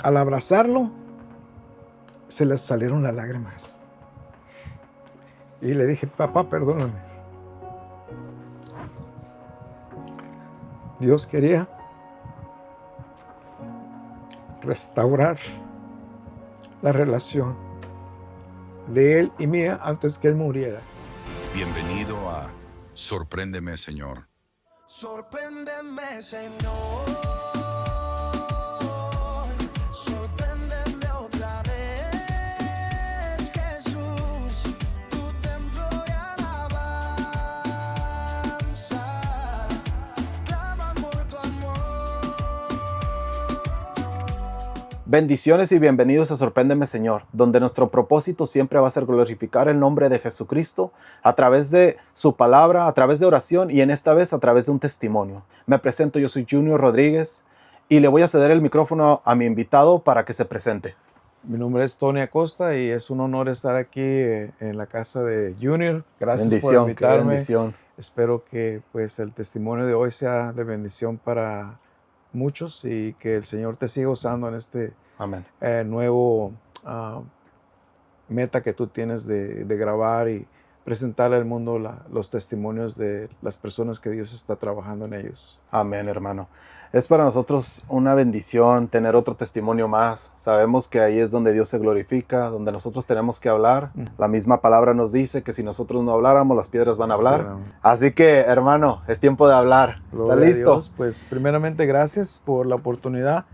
Al abrazarlo, se le salieron las lágrimas. Y le dije, papá, perdóname. Dios quería restaurar la relación de él y mía antes que él muriera. Bienvenido a Sorpréndeme, Señor. Sorpréndeme, Señor. Sorpréndeme otra vez, Jesús. Tu templo de alabanza clama por tu amor. Bendiciones y bienvenidos a Sorpréndeme, Señor, donde nuestro propósito siempre va a ser glorificar el nombre de Jesucristo a través de su palabra, a través de oración y en esta vez a través de un testimonio. Me presento, yo soy Junior Rodríguez y le voy a ceder el micrófono a mi invitado para que se presente. Mi nombre es Tony Acosta y es un honor estar aquí en la casa de Junior. Gracias por Bendición, qué invitarme. bendición. Espero que pues, el testimonio de hoy sea de bendición para muchos y que el Señor te siga usando en este Amén. nuevo meta que tú tienes de grabar y presentarle al mundo los testimonios de las personas que Dios está trabajando en ellos. Amén, hermano. Es para nosotros una bendición tener otro testimonio más. Sabemos que ahí es donde Dios se glorifica, donde nosotros tenemos que hablar. La misma palabra nos dice que si nosotros no habláramos, las piedras van a hablar. Pero, Así que, hermano, es tiempo de hablar. ¿Está gloria a listo? Dios. Pues primeramente gracias por la oportunidad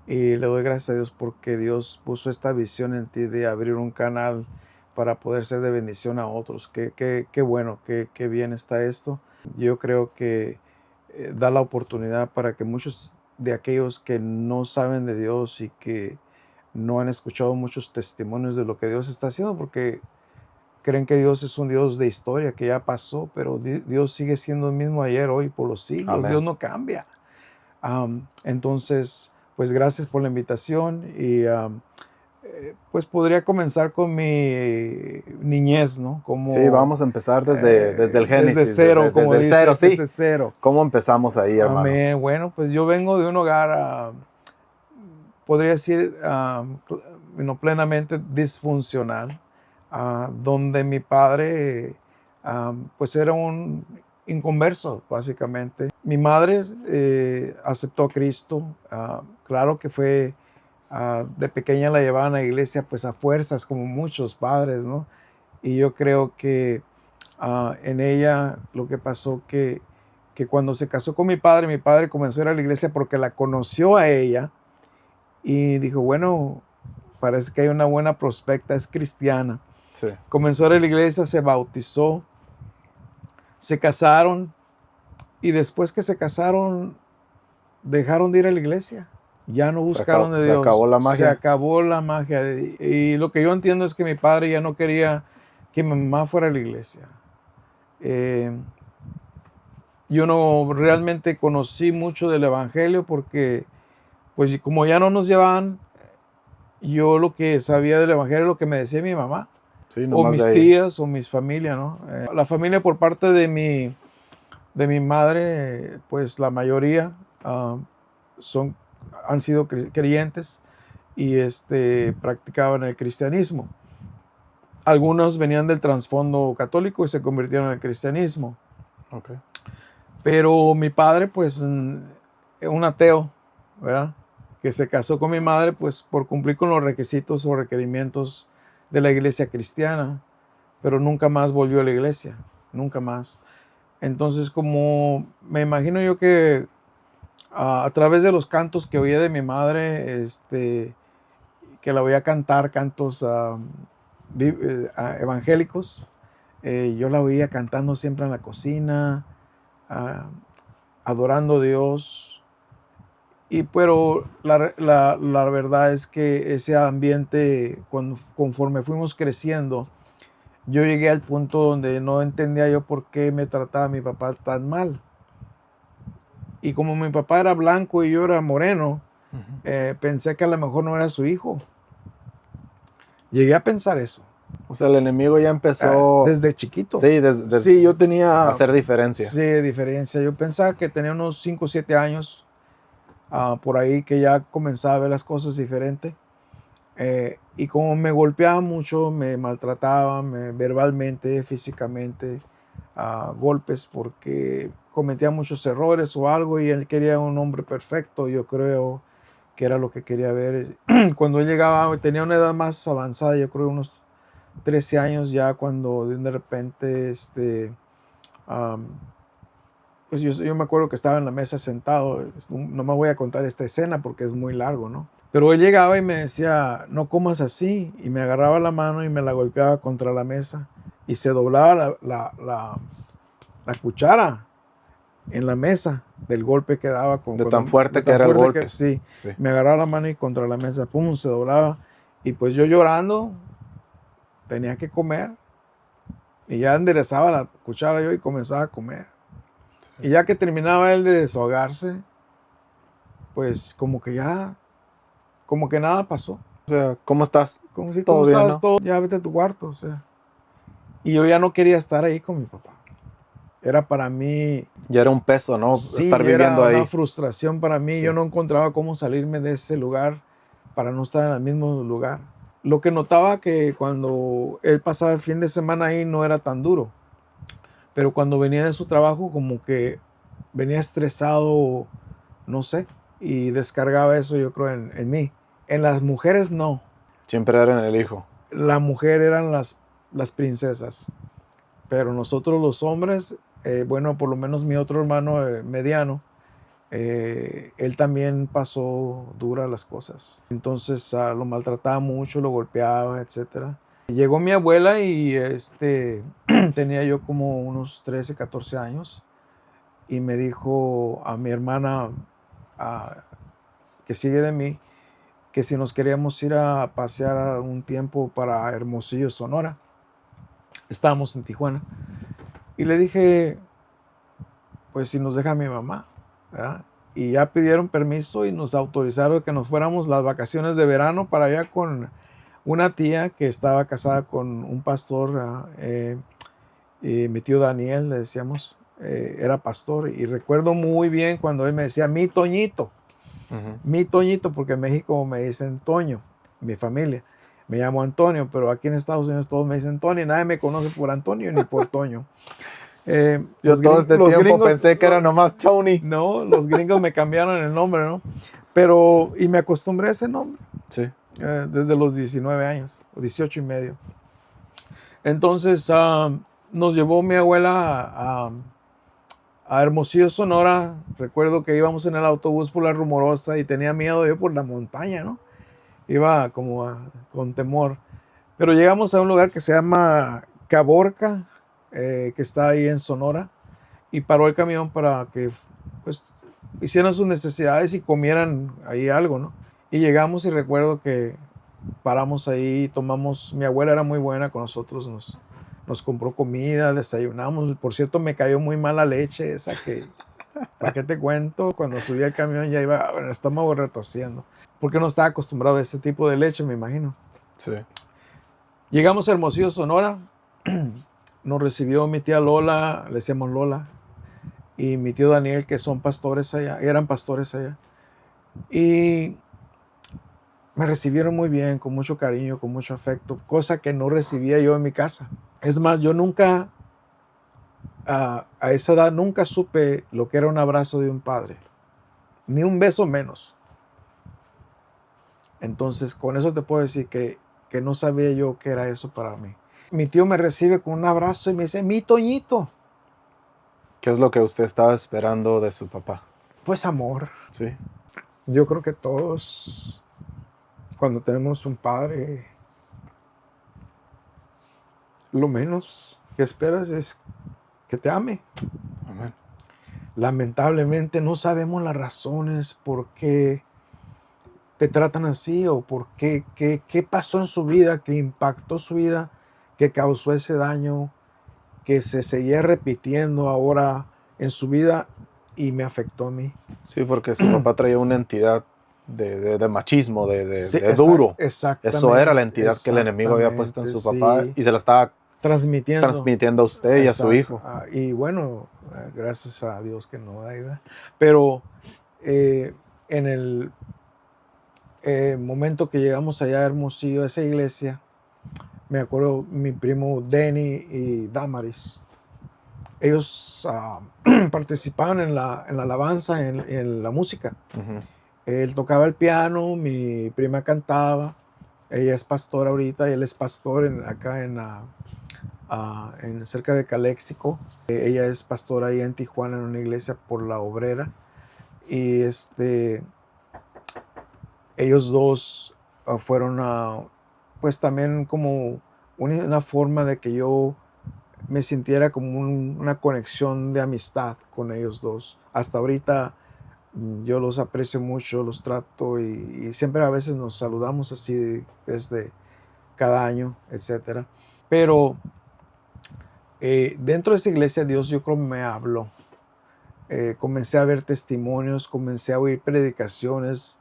y le doy gracias a Dios porque Dios puso esta visión en ti de abrir un canal para poder ser de bendición a otros. Qué bueno, qué bien está esto. Yo creo que da la oportunidad para que muchos de aquellos que no saben de Dios y que no han escuchado muchos testimonios de lo que Dios está haciendo, porque creen que Dios es un Dios de historia que ya pasó, pero Dios sigue siendo el mismo ayer, hoy, por los siglos. Amén. Dios no cambia. Entonces, pues gracias por la invitación y pues podría comenzar con mi niñez, ¿no? Como, Sí, vamos a empezar desde el Génesis. Desde cero, como desde dice, cero, sí. desde cero. ¿Cómo empezamos ahí, hermano? Amén. Bueno, pues yo vengo de un hogar, podría decir, plenamente disfuncional, donde mi padre, pues era un inconverso, básicamente. Mi madre aceptó a Cristo. Claro que fue, de pequeña la llevaban a la iglesia, pues a fuerzas, como muchos padres, ¿no? Y yo creo que en ella lo que pasó que cuando se casó con mi padre comenzó a ir a la iglesia porque la conoció a ella y dijo, bueno, parece que hay una buena prospecta, es cristiana. Sí. Comenzó a ir a la iglesia, se bautizó, se casaron y después que se casaron dejaron de ir a la iglesia. Ya no buscaron de Dios. Se acabó la magia. Se acabó la magia. Y lo que yo entiendo es que mi padre ya no quería que mi mamá fuera a la iglesia. Yo no realmente conocí mucho del evangelio porque, pues como ya no nos llevaban, yo lo que sabía del evangelio es lo que me decía mi mamá. Sí, O nomás mis de ahí. tías o mis familias, ¿no? La familia por parte de mi madre, pues la mayoría han sido creyentes y practicaban el cristianismo. Algunos venían del trasfondo católico y se convirtieron en el cristianismo. Okay. Pero mi padre, pues, un ateo, ¿verdad? Que se casó con mi madre, pues, por cumplir con los requisitos o requerimientos de la iglesia cristiana, pero nunca más volvió a la iglesia, nunca más. Entonces, como me imagino yo que a través de los cantos que oía de mi madre, que la oía cantar cantos evangélicos, yo la oía cantando siempre en la cocina, adorando a Dios. Pero la verdad es que ese ambiente, conforme fuimos creciendo, yo llegué al punto donde no entendía yo por qué me trataba mi papá tan mal. Y como mi papá era blanco y yo era moreno, pensé que a lo mejor no era su hijo. Llegué a pensar eso. O sea, el enemigo ya empezó... Desde chiquito. Sí, sí, yo tenía... a hacer diferencia. Sí, diferencia. Yo pensaba que tenía unos 5 o 7 años. por ahí que ya comenzaba a ver las cosas diferentes. Y como me golpeaba mucho, me maltrataba verbalmente, físicamente, golpes porque cometía muchos errores o algo y él quería un hombre perfecto, yo creo que era lo que quería ver. Cuando él llegaba, tenía una edad más avanzada, yo creo unos 13 años ya, cuando de repente, pues yo me acuerdo que estaba en la mesa sentado, no me voy a contar esta escena porque es muy largo, ¿no? Pero él llegaba y me decía, no comas así, y me agarraba la mano y me la golpeaba contra la mesa y se doblaba la cuchara en la mesa del golpe que daba. De tan fuerte que era el golpe. Sí, Sí. me agarraba la mano y contra la mesa, pum, se doblaba. Y pues yo llorando, tenía que comer. Y ya enderezaba la cuchara yo y comenzaba a comer. Y ya que terminaba él de desahogarse, pues como que nada pasó. O sea, ¿cómo estás? Como si, Todo ¿cómo bien, estás? ¿no? Todo, ya vete a tu cuarto, o sea. Y yo ya no quería estar ahí con mi papá. Era para mí, Ya era un peso, ¿no? sí, Estar era viviendo ahí. una frustración para mí. Sí. Yo no encontraba cómo salirme de ese lugar para no estar en el mismo lugar. Lo que notaba que cuando él pasaba el fin de semana ahí no era tan duro. Pero cuando venía de su trabajo como que venía estresado, no sé, y descargaba eso yo creo en mí. En las mujeres no. Siempre era en el hijo. La mujer eran las princesas. Pero nosotros los hombres, bueno, por lo menos mi otro hermano mediano, él también pasó duras las cosas. Entonces lo maltrataba mucho, lo golpeaba, etc. Llegó mi abuela y tenía yo como unos 13, 14 años y me dijo a mi hermana que sigue de mí que si nos queríamos ir a pasear un tiempo para Hermosillo, Sonora. Estábamos en Tijuana. Y le dije, pues si nos deja mi mamá, ¿verdad? Y ya pidieron permiso y nos autorizaron que nos fuéramos las vacaciones de verano para allá con una tía que estaba casada con un pastor, y mi tío Daniel, le decíamos, era pastor. Y recuerdo muy bien cuando él me decía, mi Toñito, porque en México me dicen Toño, mi familia. Me llamo Antonio, pero aquí en Estados Unidos todos me dicen Tony, nadie me conoce por Antonio ni por Toño. Yo todo este tiempo gringos, pensé que era nomás Tony. No, los gringos me cambiaron el nombre, ¿no? Pero, y me acostumbré a ese nombre Sí. desde los 19 años, o 18 y medio. Entonces, nos llevó mi abuela a Hermosillo, Sonora. Recuerdo que íbamos en el autobús por la Rumorosa y tenía miedo yo por la montaña, ¿no? Iba como con temor. Pero llegamos a un lugar que se llama Caborca, que está ahí en Sonora, y paró el camión para que pues hicieran sus necesidades y comieran ahí algo, ¿no? Y llegamos y recuerdo que paramos ahí, mi abuela era muy buena con nosotros, nos compró comida, desayunamos. Por cierto, me cayó muy mal la leche esa que, ¿para qué te cuento? Cuando subí al camión ya iba el estómago retorciendo, porque no estaba acostumbrado a este tipo de leche, me imagino. Sí. Llegamos a Hermosillo, Sonora. Nos recibió mi tía Lola, le decíamos Lola, y mi tío Daniel, que eran pastores allá. Y me recibieron muy bien, con mucho cariño, con mucho afecto, cosa que no recibía yo en mi casa. Es más, yo nunca, a esa edad, nunca supe lo que era un abrazo de un padre, ni un beso menos. Entonces, con eso te puedo decir que no sabía yo qué era eso para mí. Mi tío me recibe con un abrazo y me dice, mi Toñito. ¿Qué es lo que usted estaba esperando de su papá? Pues amor. Sí. Yo creo que todos, cuando tenemos un padre, lo menos que esperas es que te ame. Amén. Lamentablemente no sabemos las razones por qué te tratan así o por qué pasó en su vida, que impactó su vida, que causó ese daño, que se seguía repitiendo ahora en su vida y me afectó a mí. Sí, porque su papá traía una entidad de machismo, Sí, de duro. Exactamente. Eso era la entidad que el enemigo había puesto en su papá, sí. y se la estaba transmitiendo a usted y a su hijo. Y bueno, gracias a Dios que no hay, ¿verdad? Pero en el momento que llegamos allá a Hermosillo, a esa iglesia, me acuerdo mi primo Denny y Damaris. Ellos participaban en la alabanza, en la música. Ujú. Él tocaba el piano, mi prima cantaba. Ella es pastora ahorita, y él es pastor acá en cerca de Caléxico. Ella es pastora ahí en Tijuana, en una iglesia por La Obrera. Y ellos dos fueron pues también como una forma de que yo me sintiera como una conexión de amistad con ellos dos. Hasta ahorita yo los aprecio mucho, los trato y siempre a veces nos saludamos así desde cada año, etcétera. Pero dentro de esa iglesia Dios yo creo me habló. Comencé a ver testimonios, comencé a oír predicaciones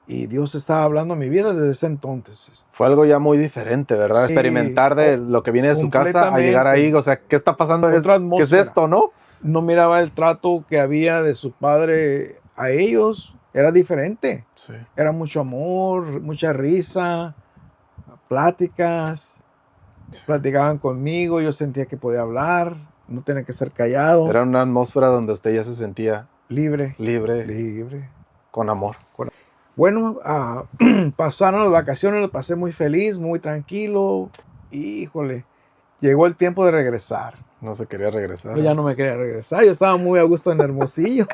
y Dios estaba hablando a mi vida desde ese entonces. Fue algo ya muy diferente, ¿verdad? Sí, Experimentar de lo que viene de su casa a llegar ahí. O sea, ¿qué está pasando? Otra ¿Qué es atmósfera. esto, no? No miraba el trato que había de su padre a ellos, era diferente. Sí. Era mucho amor, mucha risa, pláticas. Platicaban conmigo, yo sentía que podía hablar, no tenía que ser callado. Era una atmósfera donde usted ya se sentía libre. libre, con amor. Bueno, pasaron las vacaciones, lo pasé muy feliz, muy tranquilo. Híjole, llegó el tiempo de regresar. No se quería regresar. Yo ya no me quería regresar, yo estaba muy a gusto en Hermosillo.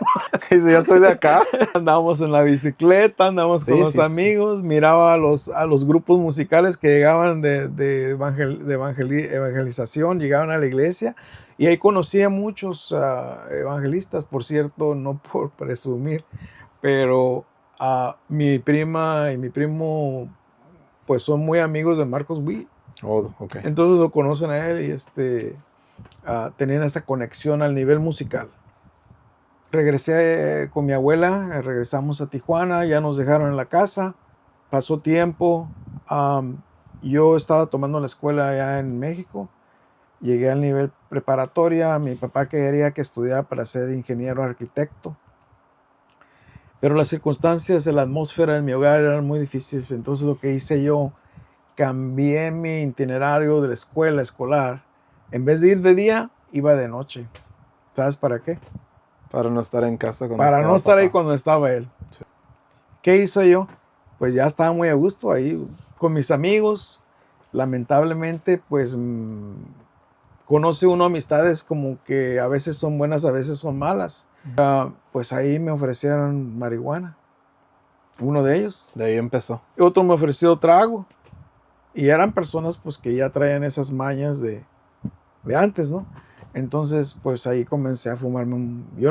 Dice, ya soy de acá. Andábamos en la bicicleta, andábamos con los amigos, miraba a los grupos musicales que llegaban de evangelización, llegaban a la iglesia. Y ahí conocí a muchos evangelistas, por cierto, no por presumir, pero mi prima y mi primo pues son muy amigos de Marcos Witt. Oh, okay. Entonces lo conocen a él y tenían esa conexión al nivel musical. Regresé con mi abuela, regresamos a Tijuana, ya nos dejaron en la casa, pasó tiempo, yo estaba tomando la escuela allá en México, llegué al nivel preparatoria, mi papá quería que estudiara para ser ingeniero arquitecto, pero las circunstancias de la atmósfera en mi hogar eran muy difíciles, entonces lo que hice yo, cambié mi itinerario de la escuela escolar, en vez de ir de día, iba de noche. ¿Sabes para qué? Para no estar en casa cuando Para no estar papá. ahí cuando estaba él. Sí. ¿Qué hice yo? Pues ya estaba muy a gusto ahí con mis amigos. Lamentablemente, pues conoce uno amistades como que a veces son buenas, a veces son malas. Pues ahí me ofrecieron marihuana. Uno de ellos. De ahí empezó. Otro me ofreció trago. Y eran personas pues que ya traían esas mañas de antes, ¿no? Entonces, pues ahí comencé a fumarme yo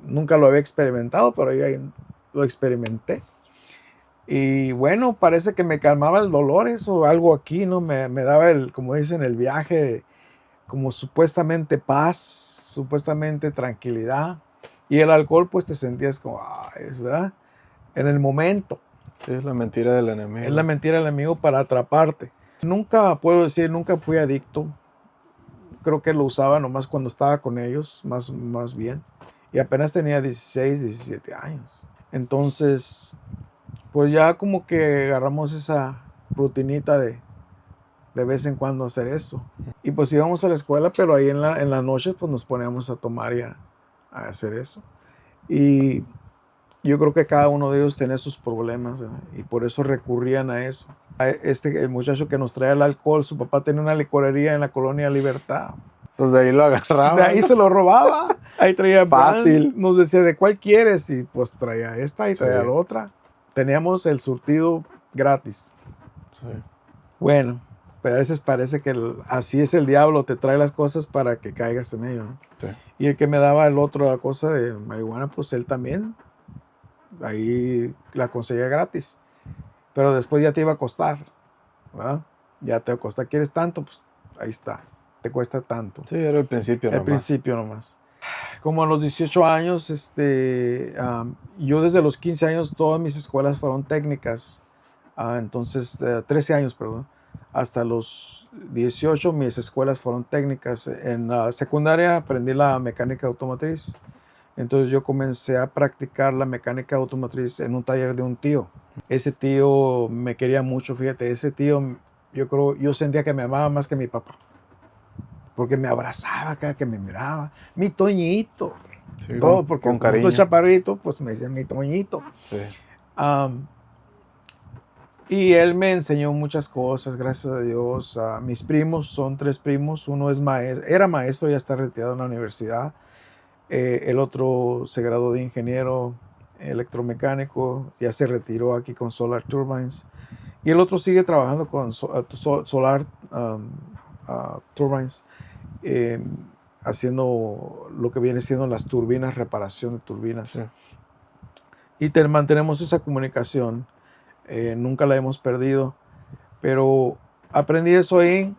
nunca lo había experimentado, pero yo ahí lo experimenté. Y bueno, parece que me calmaba el dolor eso, algo aquí, ¿no? Me daba como dicen, el viaje, como supuestamente paz, supuestamente tranquilidad. Y el alcohol, pues te sentías como, ¿verdad? En el momento. Sí, es la mentira del enemigo. Es la mentira del enemigo para atraparte. Nunca fui adicto. Creo que lo usaba nomás cuando estaba con ellos, más bien. Y apenas tenía 16, 17 años. Entonces, pues ya como que agarramos esa rutinita de vez en cuando hacer eso. Y pues íbamos a la escuela, pero ahí en la noche pues nos poníamos a tomar y a hacer eso. Y yo creo que cada uno de ellos tenía sus problemas, ¿verdad? Y por eso recurrían a eso. El muchacho que nos traía el alcohol, su papá tenía una licorería en la colonia Libertad. Pues de ahí lo agarraba. De ahí se lo robaba. Ahí traía fácil. Pan, nos decía, ¿de cuál quieres? Y pues traía esta y traía Sí. la otra. Teníamos el surtido gratis. Sí. Bueno, pero a veces parece que así es el diablo, te trae las cosas para que caigas en ello, ¿no? Sí. Y el que me daba la cosa de marihuana, pues él también. Ahí la conseguía gratis. Pero después ya te iba a costar, ¿verdad? Ya te cuesta, ¿quieres tanto? Pues ahí está, te cuesta tanto. Sí, era el principio El nomás. principio nomás. Como a los 18 años, yo desde los 15 años todas mis escuelas fueron técnicas. Entonces, 13 años, perdón. Hasta los 18 mis escuelas fueron técnicas. En la secundaria aprendí la mecánica automotriz. Entonces yo comencé a practicar la mecánica automotriz en un taller de un tío. Ese tío me quería mucho, fíjate, ese tío yo sentía que me amaba más que mi papá. Porque me abrazaba cada que me miraba. Mi Toñito. Sí, Todo porque con como cariño. estoy chaparrito, pues me dicen mi Toñito. Sí. Y él me enseñó muchas cosas, gracias a Dios. Mis primos, son 3 primos. Uno era maestro, ya está retirado en la universidad. El otro se graduó de ingeniero electromecánico, ya se retiró aquí con Solar Turbines. Y el otro sigue trabajando con Solar Turbines, eh, haciendo lo que viene siendo las turbinas, reparación de turbinas. Sí. Y mantenemos esa comunicación. Nunca la hemos perdido, pero aprendí eso ahí.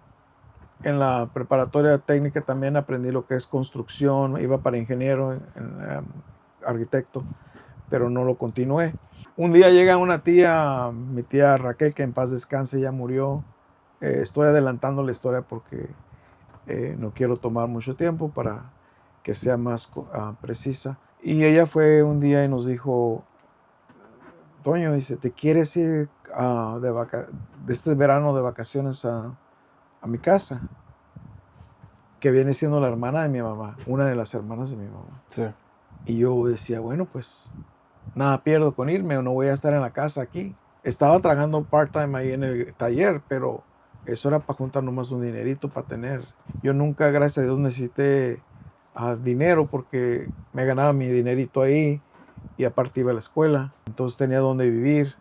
En la preparatoria técnica también aprendí lo que es construcción, iba para ingeniero, arquitecto, pero no lo continué. Un día llega una tía, mi tía Raquel, que en paz descanse, ya murió. Estoy adelantando la historia porque no quiero tomar mucho tiempo para que sea más precisa. Y ella fue un día y nos dijo, Toño, dice, ¿te quieres ir de este verano de vacaciones a mi casa? Que viene siendo la hermana de mi mamá, una de las hermanas de mi mamá. Sí. Y yo decía, bueno, pues nada pierdo con irme o no voy a estar en la casa aquí. Estaba trabajando part-time ahí en el taller, pero eso era para juntar nomás un dinerito para tener. Yo nunca, gracias a Dios, necesité dinero porque me ganaba mi dinerito ahí y aparte iba a la escuela. Entonces tenía donde vivir.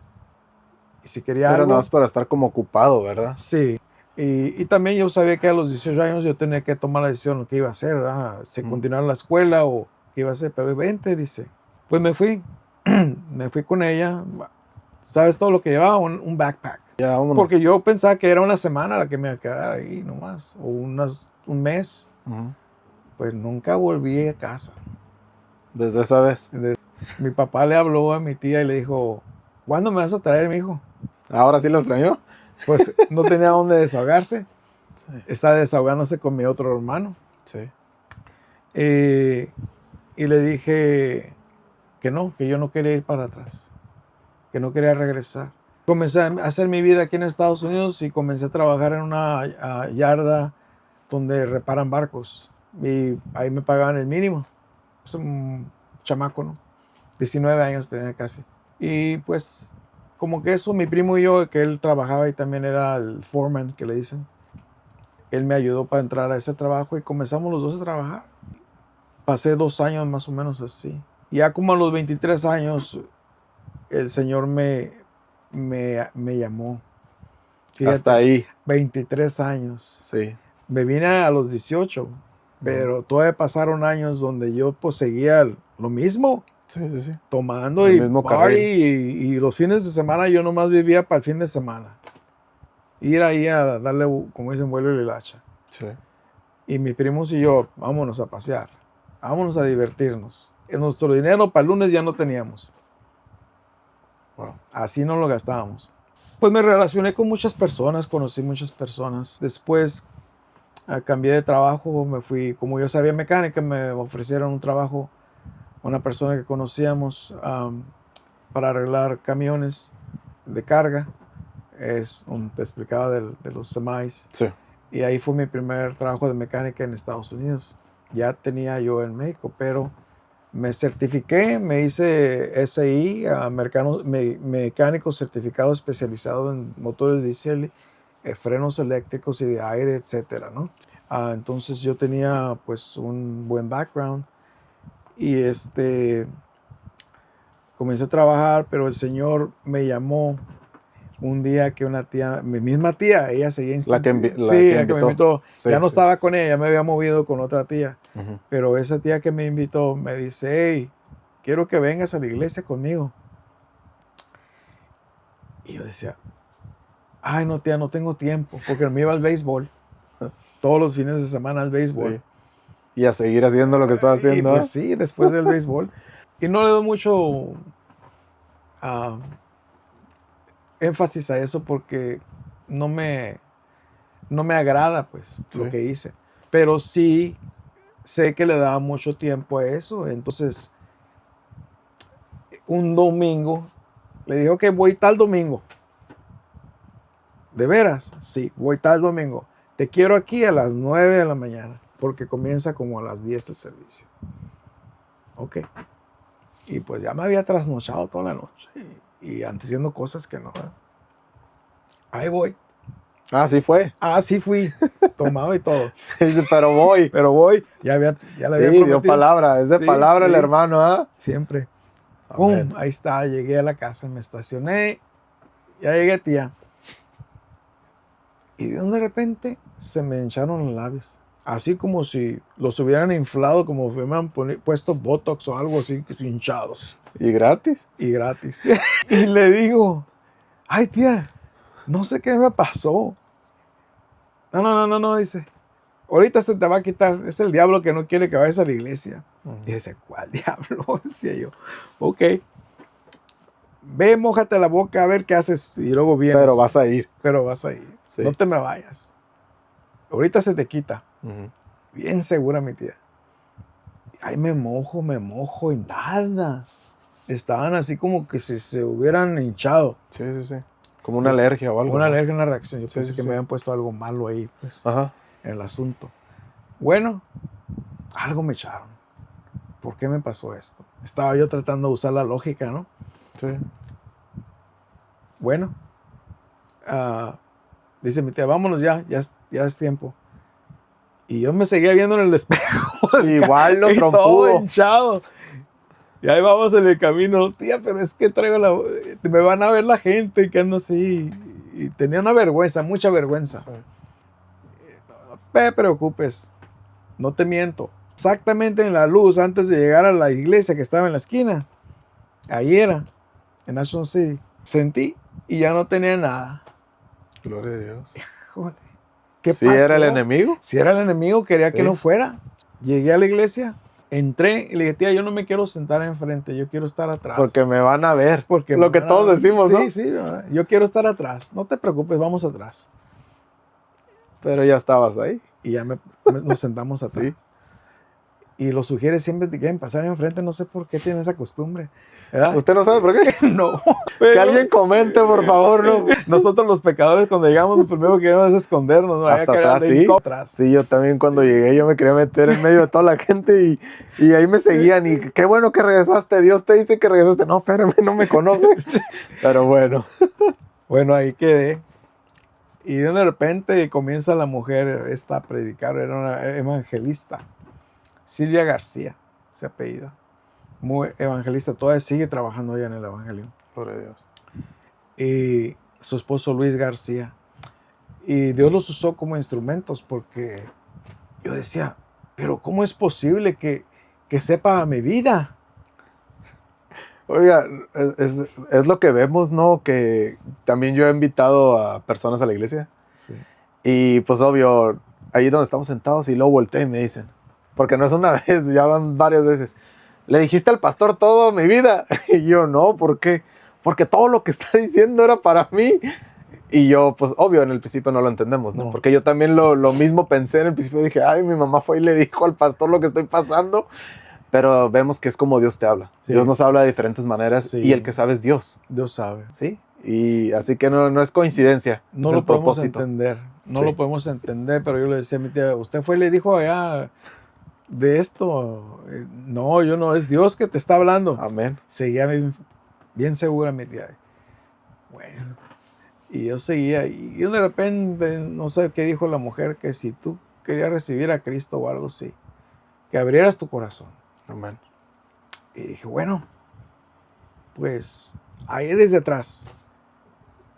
Y si quería Era algo... nada más para estar como ocupado, ¿verdad? Sí. Y también yo sabía que a los 18 años yo tenía que tomar la decisión de qué iba a hacer, si continuar la escuela o qué iba a hacer. Pero vente, dice. Pues me fui. Me fui con ella. ¿Sabes todo lo que llevaba? Un backpack. Ya, vámonos. Porque yo pensaba que era una semana la que me iba a quedar ahí nomás. O un mes. Ujú. Pues nunca volví a casa. Desde esa vez. Mi papá le habló a mi tía y le dijo, ¿cuándo me vas a traer, mi hijo? ¿Ahora sí lo extrañó? Pues no tenía dónde desahogarse. Sí. Está desahogándose con mi otro hermano. Sí. Y le dije que no, que yo no quería ir para atrás, que no quería regresar. Comencé a hacer mi vida aquí en Estados Unidos y comencé a trabajar en una yarda donde reparan barcos. Y ahí me pagaban el mínimo. Es un chamaco, ¿no? 19 años tenía casi. Y pues, como que eso, mi primo y yo, que él trabajaba y también era el foreman, que le dicen. Él me ayudó para entrar a ese trabajo y comenzamos los dos a trabajar. Pasé 2 años más o menos así. Ya como a los 23 años, el Señor me llamó. Fíjate, Hasta ahí. 23 años. Sí. Me vine a los 18, pero todavía pasaron años donde yo pues seguía lo mismo, Sí, sí, sí. tomando El y mismo party carril. y los fines de semana yo nomás vivía para el fin de semana. Ir ahí a darle, como dicen, vuelo y hilacha. Sí. Y mis primos y yo, vámonos a pasear, vámonos a divertirnos. Nuestro dinero para el lunes ya no teníamos. Wow. Así no lo gastábamos. Pues me relacioné con muchas personas, conocí muchas personas. Después cambié de trabajo, me fui, como yo sabía mecánica, me ofrecieron un trabajo, una persona que conocíamos para arreglar camiones de carga. Te explicaba de los semis. Sí. Y ahí fue mi primer trabajo de mecánica en Estados Unidos. Ya tenía yo en México, pero me certifiqué, me hice SI, mecánico certificado especializado en motores diésel, frenos eléctricos y de aire, etcétera, ¿no? Entonces yo tenía pues un buen background y comencé a trabajar, pero el Señor me llamó un día que una tía, mi misma tía, ella seguía La que sí, que la que me invitó. Sí, Ya no sí. estaba con ella, ya me había movido con otra tía. Ujú. Pero esa tía que me invitó me dice, hey, quiero que vengas a la iglesia conmigo. Y yo decía, ay, no, tía, no tengo tiempo, porque me iba al béisbol. Todos los fines de semana al béisbol. Sí. Y a seguir haciendo lo que estaba haciendo. Y pues sí, después del béisbol. Y no le doy mucho énfasis a eso porque no me agrada, pues, Sí. lo que hice. Pero sí sé que le daba mucho tiempo a eso. Entonces, un domingo, le dije, ok, voy tal domingo. ¿De veras? Sí, voy tal domingo. Te quiero aquí a las 9 de la mañana, porque comienza como a las 10 el servicio. Ok. Y pues ya me había trasnochado toda la noche y haciendo cosas que no. Ahí voy. Ah, sí fue. Ah, sí fui, tomado y todo. Dice, pero voy. Pero voy, ya le Sí, había dio prometido. palabra. Es de Sí, palabra el sí. hermano, ¿ah? Siempre. Amén. ¡Pum! Ahí está, llegué a la casa, me estacioné, ya llegué, tía. Y de repente se me hincharon los labios. Así como si los hubieran inflado, como si me han puesto Botox o algo así, que hinchados. ¿Y gratis? Y gratis. Y le digo, ay tía, no sé qué me pasó. No, dice. Ahorita se te va a quitar. Es el diablo que no quiere que vayas a la iglesia. Y dice, ¿cuál diablo? Decía yo. Ok. Ve, mójate la boca a ver qué haces y luego vienes. Pero vas a ir. Pero vas a ir. Sí. No te me vayas. Ahorita se te quita. Ujú. Bien segura mi tía. Ay, me mojo y nada. Estaban así como que si se hubieran hinchado. Sí, sí, sí. Como una alergia o algo. Una ¿no? alergia, una reacción. Yo Sí, pensé sí, que sí. me habían puesto algo malo ahí, pues, Ajá. en el asunto. Bueno, algo me echaron. ¿Por qué me pasó esto? Estaba yo tratando de usar la lógica, ¿no? Sí. Bueno, dice mi tía, vámonos ya es tiempo. Y yo me seguía viendo en el espejo. Igual lo y todo trompudo. hinchado. Y ahí vamos en el camino, tía, pero es que me van a ver la gente que ando así. Y tenía una vergüenza, mucha vergüenza. Sí. No te preocupes, no te miento. Exactamente en la luz, antes de llegar a la iglesia que estaba en la esquina, ahí era, en National City, sentí y ya no tenía nada. Gloria a Dios. Joder, ¿qué ¿Sí pasó? era el enemigo? Si era el enemigo, quería Sí. que no fuera. Llegué a la iglesia, entré y le dije, tía, yo no me quiero sentar enfrente, yo quiero estar atrás. Porque me van a ver. Porque Lo que van a- todos decimos, sí, ¿no? Sí, ¿verdad? Yo quiero estar atrás. No te preocupes, vamos atrás. Pero ya estabas ahí. Y ya nos sentamos atrás. Sí. Y los sugieres siempre te quieren pasar enfrente, no sé por qué tienen esa costumbre. ¿Verdad? ¿Usted no sabe por qué? No. Que Pero alguien comente, por favor, ¿no? nosotros los pecadores cuando llegamos lo primero que queremos es escondernos. ¿no? Hasta Hay que atrás, andar sí. atrás. Sí, yo también cuando llegué yo me quería meter en medio de toda la gente y ahí me seguían y qué bueno que regresaste, Dios te dice que regresaste. No, espérame, no me conoce. Pero bueno. Bueno, ahí quedé. Y de repente comienza la mujer esta a predicar, era una evangelista. Silvia García, se apellida. Muy evangelista, todavía sigue trabajando ella en el evangelio. Gloria a Dios. Y su esposo Luis García. Y Dios los usó como instrumentos porque yo decía, pero ¿cómo es posible que sepa mi vida? Oiga, es lo que vemos, ¿no? Que también yo he invitado a personas a la iglesia Sí. y pues obvio, ahí donde estamos sentados y luego volteé y me dicen, porque no es una vez, ya van varias veces, ¿le dijiste al pastor todo mi vida? Y yo, no, ¿por qué? Porque todo lo que está diciendo era para mí. Y yo, pues obvio, en el principio no lo entendemos, ¿no? No. Porque yo también lo mismo pensé en el principio, dije, ay, mi mamá fue y le dijo al pastor lo que estoy pasando. Pero vemos que es como Dios te habla. Sí. Dios nos habla de diferentes maneras Sí. y el que sabe es Dios, Dios sabe. ¿sí? Y así que no es coincidencia. No es lo el podemos propósito. entender. No Sí. lo podemos entender, pero yo le decía a mi tía, usted fue y le dijo allá de esto. No, yo no, es Dios que te está hablando. Amén. Seguía bien segura mi tía. Bueno, y yo seguía. Y de repente, no sé qué dijo la mujer, que si tú querías recibir a Cristo o algo así, que abrieras tu corazón. Amén. Y dije, bueno, pues ahí desde atrás,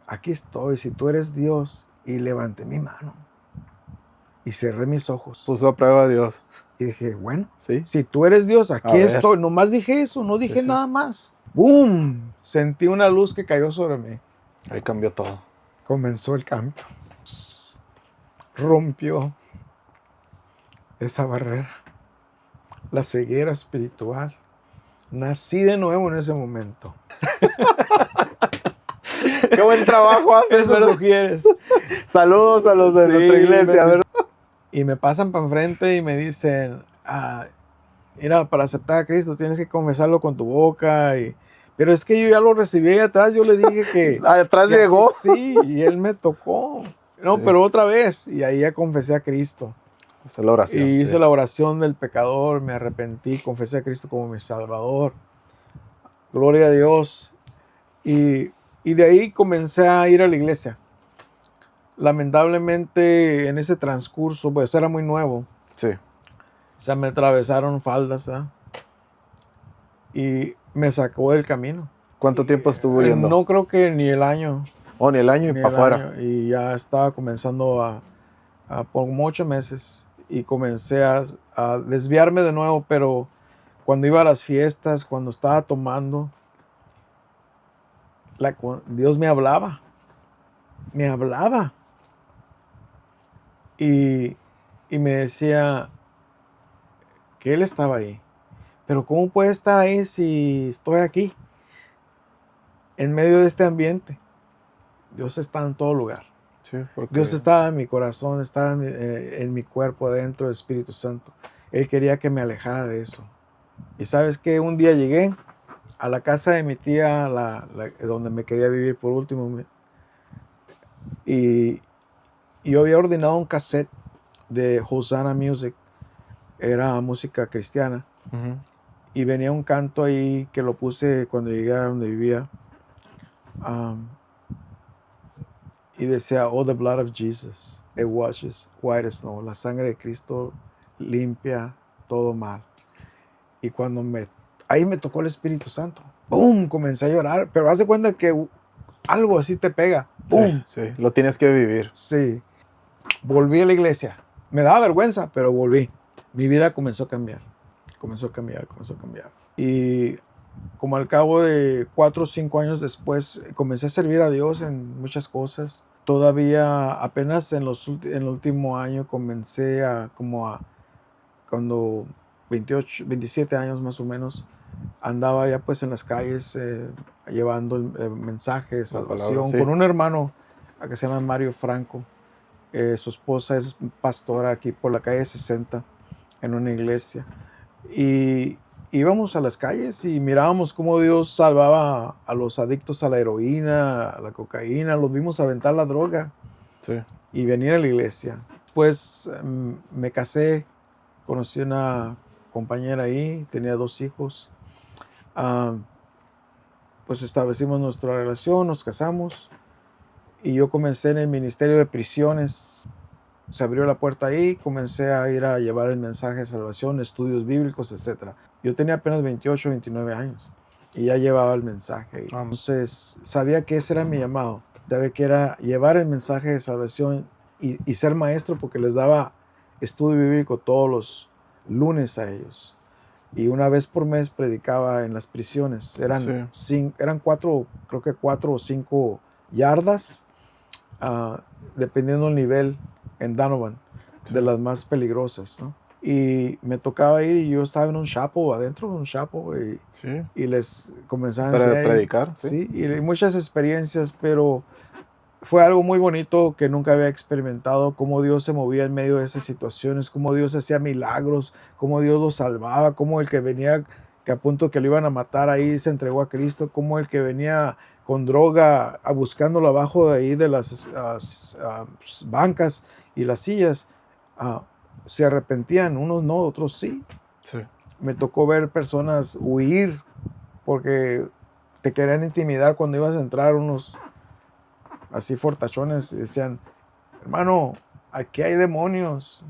aquí estoy, si tú eres Dios, y levanté mi mano y cerré mis ojos. Puso a prueba a Dios. Y dije, bueno, ¿Sí? si tú eres Dios, A aquí ver. estoy. Nomás dije eso, no dije sí. nada más. ¡Bum! Sentí una luz que cayó sobre mí. Ahí cambió todo. Comenzó el cambio. Rompió esa barrera, la ceguera espiritual. Nací de nuevo en ese momento. ¡Qué buen trabajo haces! Eso ¿verdad? sugieres. Saludos a los de Sí, nuestra iglesia. me- ¿verdad? Y me pasan para enfrente y me dicen, mira, para aceptar a Cristo tienes que confesarlo con tu boca. Pero es que yo ya lo recibí ahí atrás, yo le dije que... Atrás que aquí llegó. sí, y él me tocó. No, Sí. pero otra vez, y ahí ya confesé a Cristo. Esa es la oración. Y hice sí. la oración del pecador, me arrepentí, confesé a Cristo como mi Salvador. Gloria a Dios. Y de ahí comencé a ir a la iglesia. Lamentablemente en ese transcurso, pues era muy nuevo, Sí. se me atravesaron faldas, ¿ah? Y me sacó del camino. ¿Cuánto tiempo estuvo yendo? No creo que ni el año. Oh, ni el año y Ni para el afuera. año, y ya estaba comenzando por 8 meses y comencé a desviarme de nuevo, pero cuando iba a las fiestas, cuando estaba tomando, Dios me hablaba y me decía que Él estaba ahí. Pero ¿cómo puede estar ahí si estoy aquí, en medio de este ambiente? Dios está en todo lugar. Sí, porque Dios estaba en mi corazón, estaba en mi cuerpo, adentro del Espíritu Santo. Él quería que me alejara de eso. Y sabes que un día llegué a la casa de mi tía, donde me quería vivir por último, y yo había ordenado un cassette de Hosanna Music, era música cristiana, Ujú. y venía un canto ahí que lo puse cuando llegué a donde vivía. Y decía, oh, the blood of Jesus, it washes white as snow. La sangre de Cristo limpia todo mal. Y cuando ahí me tocó el Espíritu Santo, ¡pum! Comencé a llorar, pero haz de cuenta que algo así te pega, ¡pum! Sí, sí, lo tienes que vivir. Sí. Volví a la iglesia. Me daba vergüenza, pero volví. Mi vida comenzó a cambiar. Comenzó a cambiar. Y como al cabo de 4 o 5 años después, comencé a servir a Dios en muchas cosas. Todavía apenas en el último año comencé cuando 28, 27 años más o menos, andaba ya pues en las calles llevando el mensaje de La palabra, salvación sí. con un hermano que se llama Mario Franco. Su esposa es pastora aquí por la calle 60 en una iglesia. Y íbamos a las calles y mirábamos cómo Dios salvaba a los adictos a la heroína, a la cocaína, los vimos aventar la droga Sí. y venir a la iglesia. Pues me casé, conocí una compañera ahí, tenía 2 hijos. Pues establecimos nuestra relación, nos casamos y yo comencé en el ministerio de prisiones. Se abrió la puerta ahí, comencé a ir a llevar el mensaje de salvación, estudios bíblicos, etc. Yo tenía apenas 28, 29 años y ya llevaba el mensaje. Entonces sabía que ese era mi llamado. Sabía que era llevar el mensaje de salvación y ser maestro, porque les daba estudio bíblico todos los lunes a ellos. Y una vez por mes predicaba en las prisiones. Eran 4, creo que 4 o 5 yardas, dependiendo del nivel en Donovan, de las más peligrosas, ¿no? Y me tocaba ir y yo estaba en un chapel, adentro de un chapel, Sí. y les comenzaba a Para enseñar. predicar, sí. Sí, y muchas experiencias, pero fue algo muy bonito que nunca había experimentado, cómo Dios se movía en medio de esas situaciones, cómo Dios hacía milagros, cómo Dios los salvaba, cómo el que venía, que a punto que lo iban a matar ahí, se entregó a Cristo, cómo el que venía con droga buscándolo abajo de ahí de las bancas y las sillas, se arrepentían, unos no, otros sí. Sí. Me tocó ver personas huir porque te querían intimidar cuando ibas a entrar, unos así fortachones, y decían, hermano, aquí hay demonios.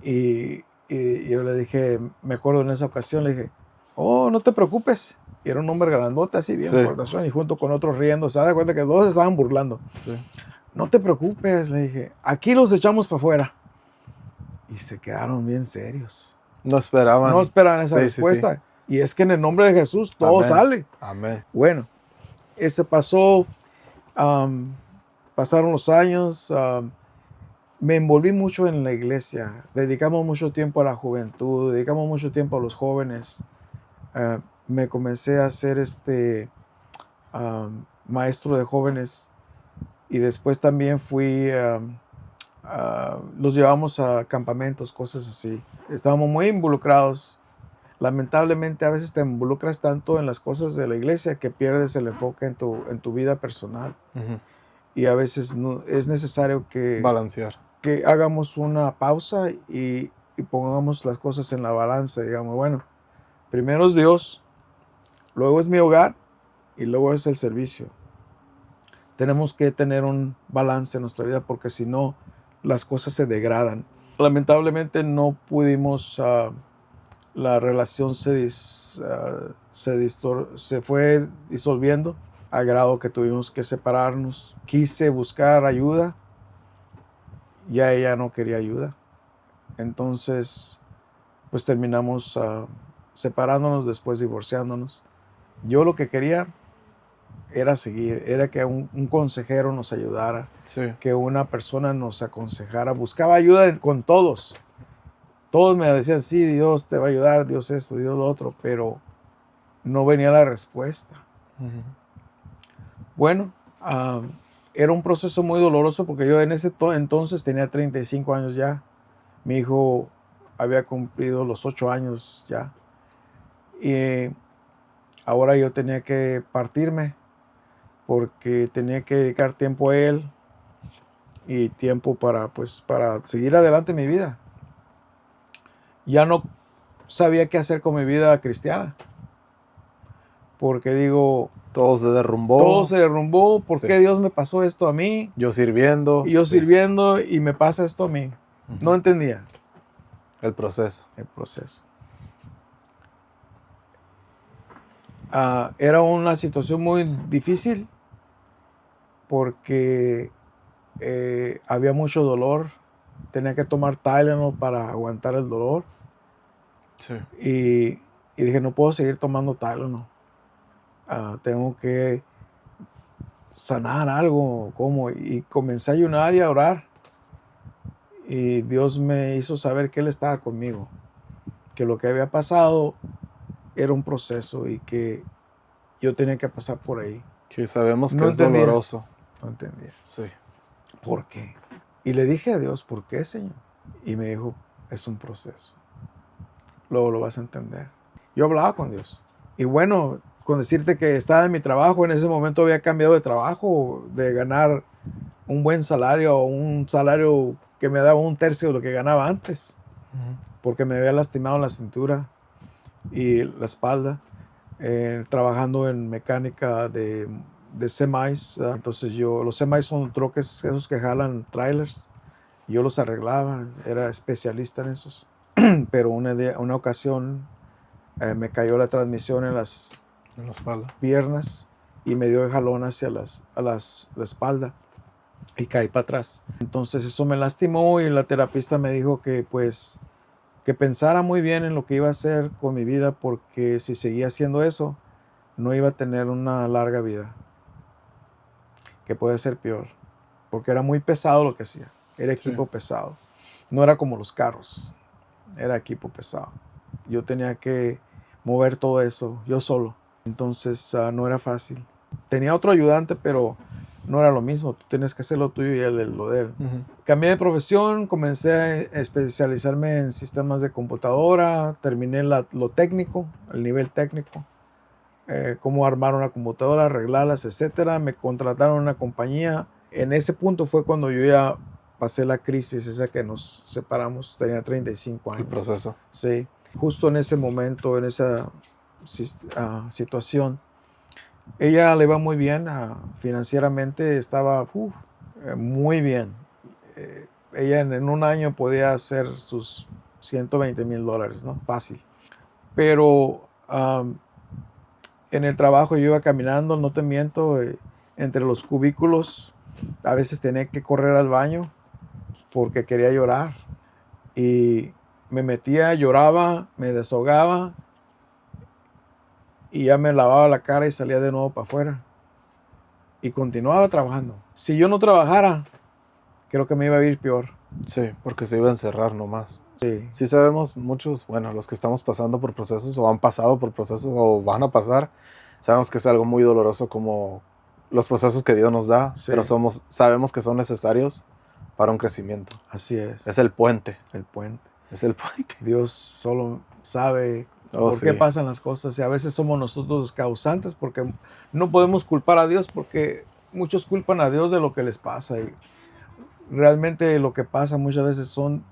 Y yo le dije, me acuerdo en esa ocasión, le dije, oh, no te preocupes. Y era un hombre grandote, así bien Sí. fortachón, y junto con otros riendo, se da cuenta que 2 estaban burlando. Sí. No te preocupes, le dije, aquí los echamos para afuera. Y se quedaron bien serios. No esperaban. No esperaban esa Sí, respuesta. Y es que en el nombre de Jesús todo Amén. sale. Amén. Bueno, ese pasó, pasaron los años, me envolví mucho en la iglesia, dedicamos mucho tiempo a la juventud, dedicamos mucho tiempo a los jóvenes. Me comencé a ser maestro de jóvenes, y después también fui los llevamos a campamentos, cosas así. Estábamos muy involucrados. Lamentablemente a veces te involucras tanto en las cosas de la iglesia que pierdes el enfoque en tu vida personal. Ujú. Y a veces es necesario Balancear. que hagamos una pausa y pongamos las cosas en la balanza. Digamos, bueno, primero es Dios, luego es mi hogar y luego es el servicio. Tenemos que tener un balance en nuestra vida porque si no, las cosas se degradan. Lamentablemente no pudimos, la relación se fue disolviendo a grado que tuvimos que separarnos. Quise buscar ayuda, ya ella no quería ayuda. Entonces, pues terminamos separándonos, después divorciándonos. Yo lo que quería era seguir, era que un consejero nos ayudara, Sí. que una persona nos aconsejara. Buscaba ayuda con todos. Todos me decían, sí, Dios te va a ayudar, Dios esto, Dios lo otro, pero no venía la respuesta. Ujú. Bueno, era un proceso muy doloroso porque yo en ese entonces tenía 35 años ya. Mi hijo había cumplido los 8 años ya. Y ahora yo tenía que partirme porque tenía que dedicar tiempo a él y tiempo para seguir adelante en mi vida. Ya no sabía qué hacer con mi vida cristiana. Porque digo, Todo se derrumbó. todo se derrumbó. ¿Por Sí. qué Dios me pasó esto a mí? Yo sirviendo. Y yo Sí. sirviendo y me pasa esto a mí. Ujú. No entendía El proceso. el proceso. Era una situación muy difícil porque había mucho dolor. Tenía que tomar Tylenol para aguantar el dolor. Sí. Y dije, no puedo seguir tomando Tylenol. Tengo que sanar algo. ¿Cómo? Y comencé a ayunar y a orar. Y Dios me hizo saber que Él estaba conmigo. Que lo que había pasado era un proceso y que yo tenía que pasar por ahí. Que sabemos que No es entendía. doloroso. No entendía. Sí. ¿Por qué? Y le dije a Dios, ¿por qué, Señor? Y me dijo, es un proceso. Luego lo vas a entender. Yo hablaba con Dios. Y bueno, con decirte que estaba en mi trabajo, en ese momento había cambiado de trabajo, de ganar un buen salario, un salario que me daba un tercio de lo que ganaba antes, Ujú. porque me había lastimado la cintura y la espalda, trabajando en mecánica de semis. ¿Verdad? Entonces los semis son troques, esos que jalan trailers. Yo los arreglaba, era especialista en esos. Pero una ocasión me cayó la transmisión en las En la espalda. piernas y me dio el jalón hacia la espalda y caí para atrás. Entonces eso me lastimó y la terapista me dijo que que pensara muy bien en lo que iba a hacer con mi vida, porque si seguía haciendo eso no iba a tener una larga vida, que puede ser peor, porque era muy pesado lo que hacía, era equipo pesado, no era como los carros, era equipo pesado. Yo tenía que mover todo eso yo solo, entonces no era fácil. Tenía otro ayudante, pero no era lo mismo. Tú tienes que hacer lo tuyo y él lo de él. Ujú. Cambié de profesión, comencé a especializarme en sistemas de computadora, terminé lo técnico, el nivel técnico, cómo armar una computadora, arreglarlas, etcétera. Me contrataron a una compañía. En ese punto fue cuando yo ya pasé la crisis esa que nos separamos. Tenía 35 El años. proceso. Sí, justo en ese momento, en esa situación. Ella le iba muy bien, financieramente estaba muy bien. Ella en un año podía hacer sus $120,000, ¿no? Fácil. Pero en el trabajo yo iba caminando, no te miento, entre los cubículos. A veces tenía que correr al baño porque quería llorar. Y me metía, lloraba, me desahogaba y ya me lavaba la cara y salía de nuevo para afuera. Y continuaba trabajando. Si yo no trabajara, creo que me iba a ir peor. Sí, porque se iba a encerrar nomás. Sí, Sí sabemos muchos, bueno, los que estamos pasando por procesos o han pasado por procesos o van a pasar, sabemos que es algo muy doloroso como los procesos que Dios nos da, Sí. pero sabemos que son necesarios para un crecimiento. Así es, Es el puente. el puente. Es el puente. Dios solo sabe Oh, por qué sí. pasan las cosas y a veces somos nosotros los causantes porque no podemos culpar a Dios porque muchos culpan a Dios de lo que les pasa y realmente lo que pasa muchas veces son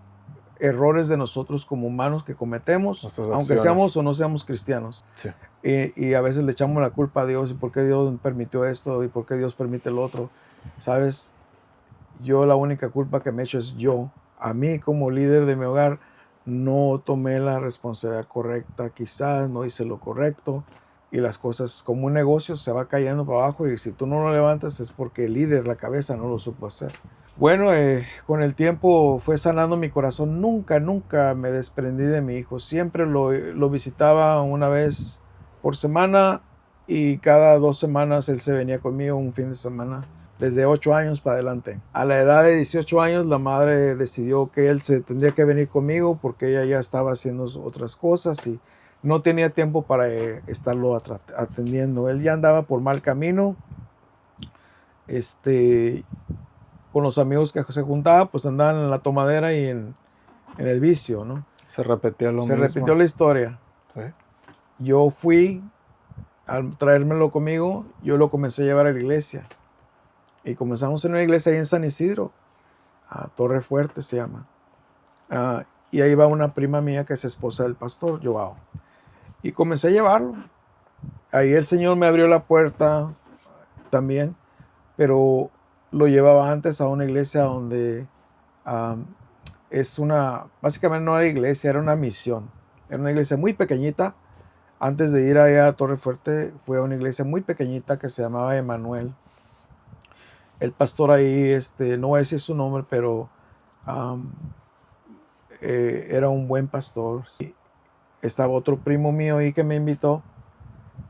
errores de nosotros como humanos que cometemos, Nuestras aunque acciones. seamos o no seamos cristianos. Sí. Y a veces le echamos la culpa a Dios y por qué Dios permitió esto y por qué Dios permite el otro. ¿Sabes? Yo la única culpa que me he hecho es yo. A mí como líder de mi hogar no tomé la responsabilidad correcta, quizás no hice lo correcto y las cosas como un negocio se va cayendo para abajo y si tú no lo levantas es porque el líder, la cabeza, no lo supo hacer. Bueno, con el tiempo fue sanando mi corazón. Nunca me desprendí de mi hijo. Siempre lo visitaba una vez por semana y cada 2 semanas él se venía conmigo un fin de semana. Desde 8 años para adelante. A la edad de 18 años la madre decidió que él se tendría que venir conmigo porque ella ya estaba haciendo otras cosas y no tenía tiempo para estarlo atendiendo. Él ya andaba por mal camino. Con los amigos que se juntaba, pues andaban en la tomadera y en el vicio, ¿no? Se repetía lo Se mismo. repitió la historia. Sí. Yo fui, al traérmelo conmigo, yo lo comencé a llevar a la iglesia. Y comenzamos en una iglesia ahí en San Isidro, a Torre Fuerte se llama. Y ahí va una prima mía que es esposa del pastor, Joao. Y comencé a llevarlo. Ahí el Señor me abrió la puerta también, pero lo llevaba antes a una iglesia donde básicamente no era iglesia, era una misión. Era una iglesia muy pequeñita. Antes de ir allá a Torre Fuerte, fue a una iglesia muy pequeñita que se llamaba Emanuel. El pastor ahí, no voy a decir su nombre, pero era un buen pastor. Y estaba otro primo mío ahí que me invitó,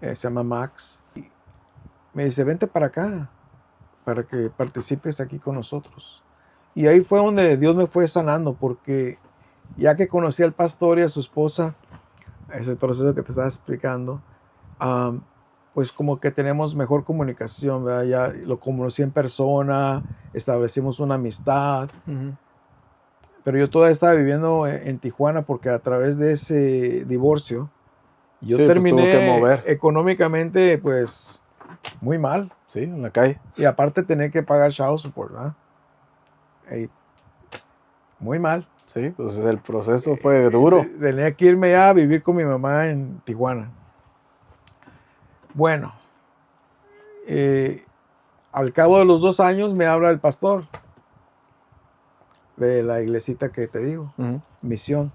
se llama Max. Y me dice, vente para acá, para que participes aquí con nosotros. Y ahí fue donde Dios me fue sanando, porque ya que conocí al pastor y a su esposa, ese proceso que te estaba explicando, pues como que tenemos mejor comunicación, ¿verdad? Ya lo conocí en persona, establecimos una amistad. Ujú. Pero yo todavía estaba viviendo en Tijuana porque a través de ese divorcio yo Sí, pues tuvo terminé que mover. económicamente pues muy mal. Sí, en la calle. Y aparte tenía que pagar child support, ¿verdad? Y muy mal. Sí, pues el proceso fue duro. Tenía que irme ya a vivir con mi mamá en Tijuana. Bueno, al cabo de los 2 años me habla el pastor de la iglesita que te digo, Ujú. Misión,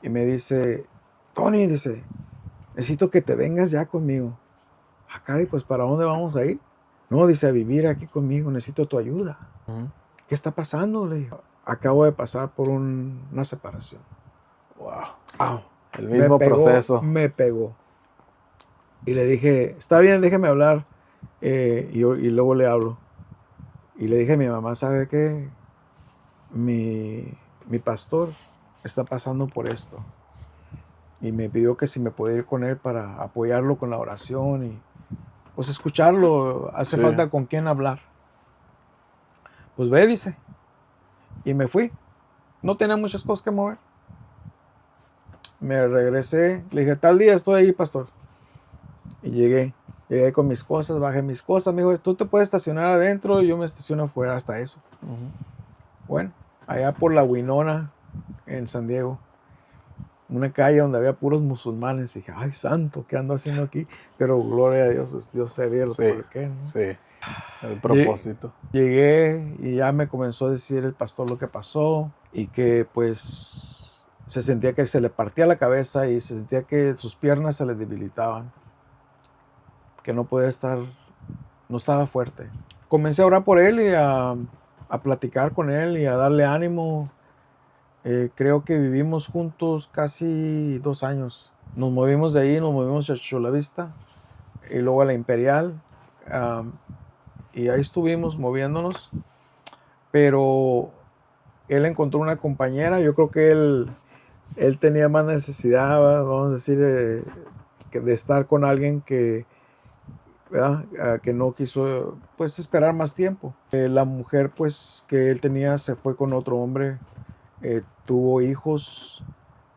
y me dice, Tony, dice, necesito que te vengas ya conmigo. Caray, pues ¿para dónde vamos a ir? No, dice, a vivir aquí conmigo, necesito tu ayuda. Ujú. ¿Qué está pasando? Le digo, acabo de pasar por una separación. Wow. El mismo proceso. Me pegó. Y le dije, está bien, déjeme hablar. Y luego le hablo. Y le dije a mi mamá, ¿sabe qué? Mi pastor está pasando por esto. Y me pidió que si me podía ir con él para apoyarlo con la oración y pues escucharlo. Hace Sí. falta con quién hablar. Pues ve, dice. Y me fui. No tenía muchas cosas que mover. Me regresé. Le dije, tal día estoy ahí, pastor. Y llegué con mis cosas, bajé mis cosas. Me dijo, tú te puedes estacionar adentro y yo me estaciono afuera, hasta eso. Ujú. Bueno, allá por la Winona, en San Diego, una calle donde había puros musulmanes. Y dije, ay, santo, ¿qué ando haciendo aquí? Pero gloria a Dios, Dios sabía lo Sí, por qué, ¿no? sí. El propósito. Llegué y ya me comenzó a decir el pastor lo que pasó y que pues se sentía que se le partía la cabeza y se sentía que sus piernas se le debilitaban, que no podía estar, no estaba fuerte. Comencé a orar por él y a platicar con él y a darle ánimo. Creo que vivimos juntos casi 2 años. Nos movimos de ahí, nos movimos a Chulavista y luego a la Imperial. Y ahí estuvimos moviéndonos. Pero él encontró una compañera. Yo creo que él tenía más necesidad, vamos a decir, de estar con alguien que ¿verdad? Que no quiso pues esperar más tiempo. La mujer pues que él tenía se fue con otro hombre, tuvo hijos,